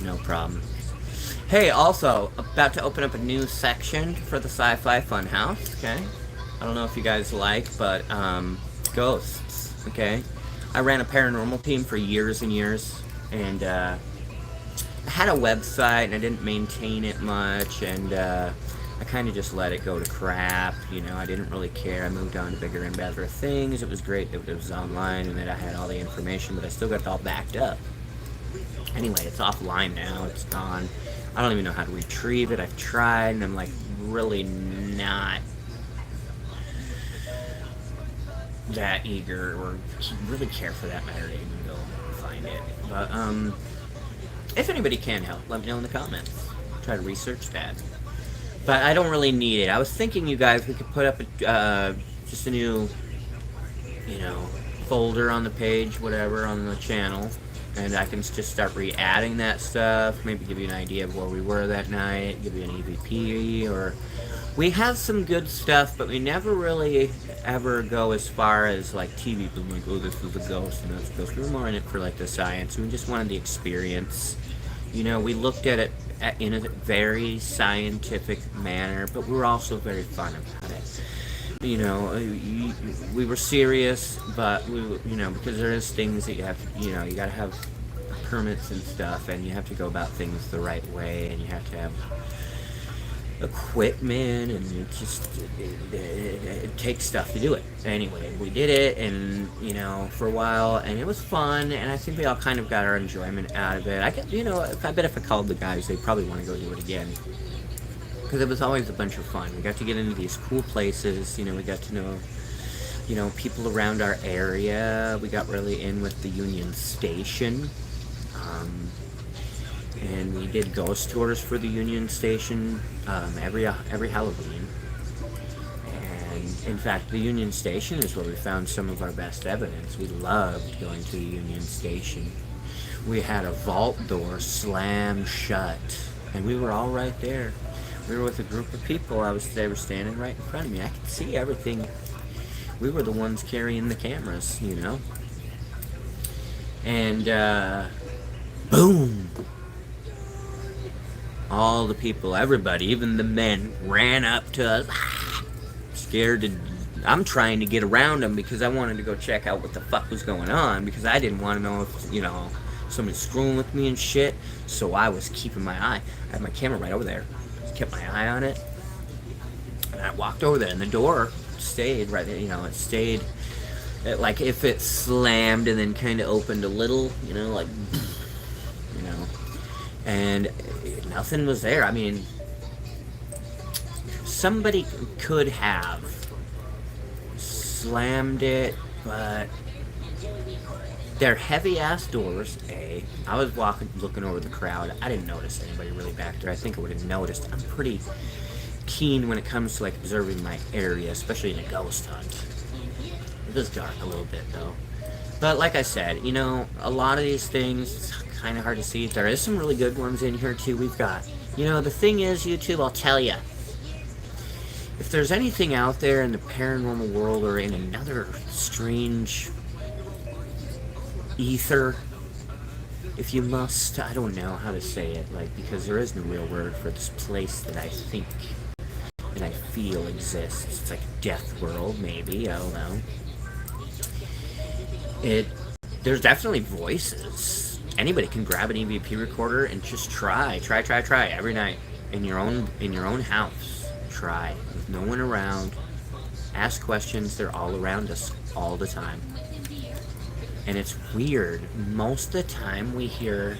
No problem. Hey, also, about to open up a new section for the Sci-Fi Funhouse, okay? I don't know if you guys like, but, ghosts, okay? I ran a paranormal team for years and years, and, I had a website, and I didn't maintain it much, and, I kind of just let it go to crap. You know, I didn't really care. I moved on to bigger and better things. It was great that it was online and that I had all the information, but I still got it all backed up. Anyway, it's offline now. It's gone. I don't even know how to retrieve it. I've tried, and I'm like really not that eager or really care for that matter to even go find it. But if anybody can help, let me know in the comments. Try to research that. But I don't really need it. I was thinking, you guys, we could put up just a new, you know, folder on the page, whatever, on the channel. And I can just start re-adding that stuff. Maybe give you an idea of where we were that night. Give you an EVP. Or we have some good stuff, but we never really ever go as far as like TV. Like, oh, this was a ghost and that's a ghost. We were more in it for like the science. We just wanted the experience. You know, we looked at it in a very scientific manner, but we were also very fun about it. You know, we were serious, but we, you know, because there is things that you have to, you know, you got to have permits and stuff, and you have to go about things the right way, and you have to have equipment, and it takes stuff to do it. Anyway, we did it, and you know, for a while, and it was fun, and I think we all kind of got our enjoyment out of it. I could, you know, I bet if I called the guys, they'd probably want to go do it again. Because it was always a bunch of fun. We got to get into these cool places. You know, we got to know, you know, people around our area. We got really in with the Union Station. And we did ghost tours for the Union Station every Halloween. And in fact, the Union Station is where we found some of our best evidence. We loved going to the Union Station. We had a vault door slam shut, and we were all right there. We were with a group of people. They were standing right in front of me. I could see everything. We were the ones carrying the cameras, you know. And boom! All the people, everybody, even the men, ran up to us, scared to. I'm trying to get around them because I wanted to go check out what the fuck was going on, because I didn't want to know if, you know, somebody's screwing with me and shit. So I was keeping my eye. I had my camera right over there. Kept my eye on it, and I walked over there, and the door stayed right there. You know, it stayed like if it slammed and then kind of opened a little, you know, like, you know, and nothing was there. I mean, somebody could have slammed it, but they're heavy-ass doors, A. I was looking over the crowd. I didn't notice anybody really back there. I think I would have noticed. I'm pretty keen when it comes to, like, observing my area, especially in a ghost hunt. It was dark a little bit, though. But like I said, you know, a lot of these things, it's kind of hard to see. There is some really good ones in here, too. We've got, you know, the thing is, YouTube, I'll tell you, if there's anything out there in the paranormal world or in another strange ether, if you must, I don't know how to say it, like, because there is no real word for this place that I think and I feel exists. It's like a death world, maybe, I don't know. There's definitely voices. Anybody can grab an EVP recorder and just try every night in your own house. Try with no one around. Ask questions. They're all around us all the time. And it's weird. Most of the time we hear,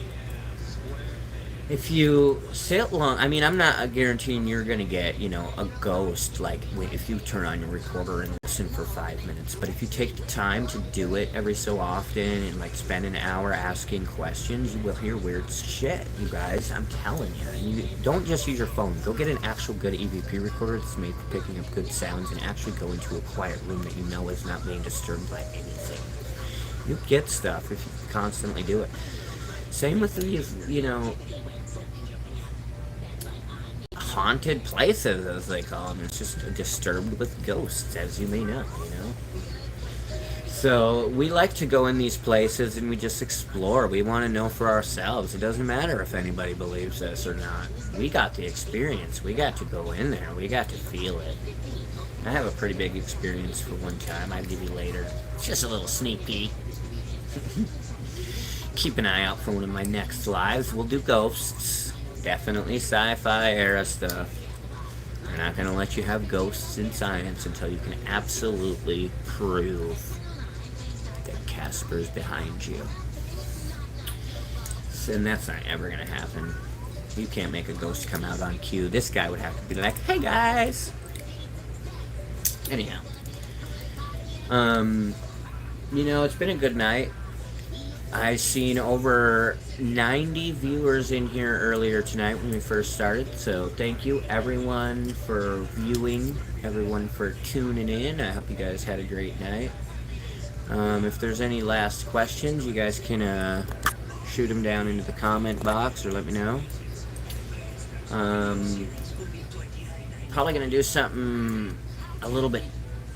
if you sit long, I mean, I'm not guaranteeing you're going to get, you know, a ghost, like, if you turn on your recorder and listen for 5 minutes. But if you take the time to do it every so often and, like, spend an hour asking questions, you will hear weird shit, you guys. I'm telling you. You don't just use your phone. Go get an actual good EVP recorder that's made for picking up good sounds, and actually go into a quiet room that you know is not being disturbed by anything. You get stuff if you constantly do it. Same with these, you know, haunted places, as they call them. It's just disturbed with ghosts, as you may know, you know. So we like to go in these places and we just explore. We want to know for ourselves. It doesn't matter if anybody believes us or not. We got the experience. We got to go in there. We got to feel it. I have a pretty big experience for one time. I'll give you later. It's just a little sneak peek. Keep an eye out for one of my next lives. We'll do ghosts. Definitely sci-fi era stuff. They're not going to let you have ghosts in science until you can absolutely prove that Casper's behind you. And that's not ever going to happen. You can't make a ghost come out on cue. This guy would have to be like, hey guys! Anyhow. It's been a good night. I seen over 90 viewers in here earlier tonight when we first started, so thank you everyone for viewing, everyone for tuning in. I hope you guys had a great night. If there's any last questions, you guys can shoot them down into the comment box or let me know. Probably gonna do something a little bit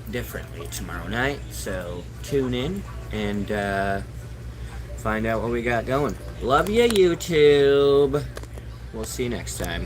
differently tomorrow night, so tune in and find out what we got going. Love ya, YouTube. We'll see you next time.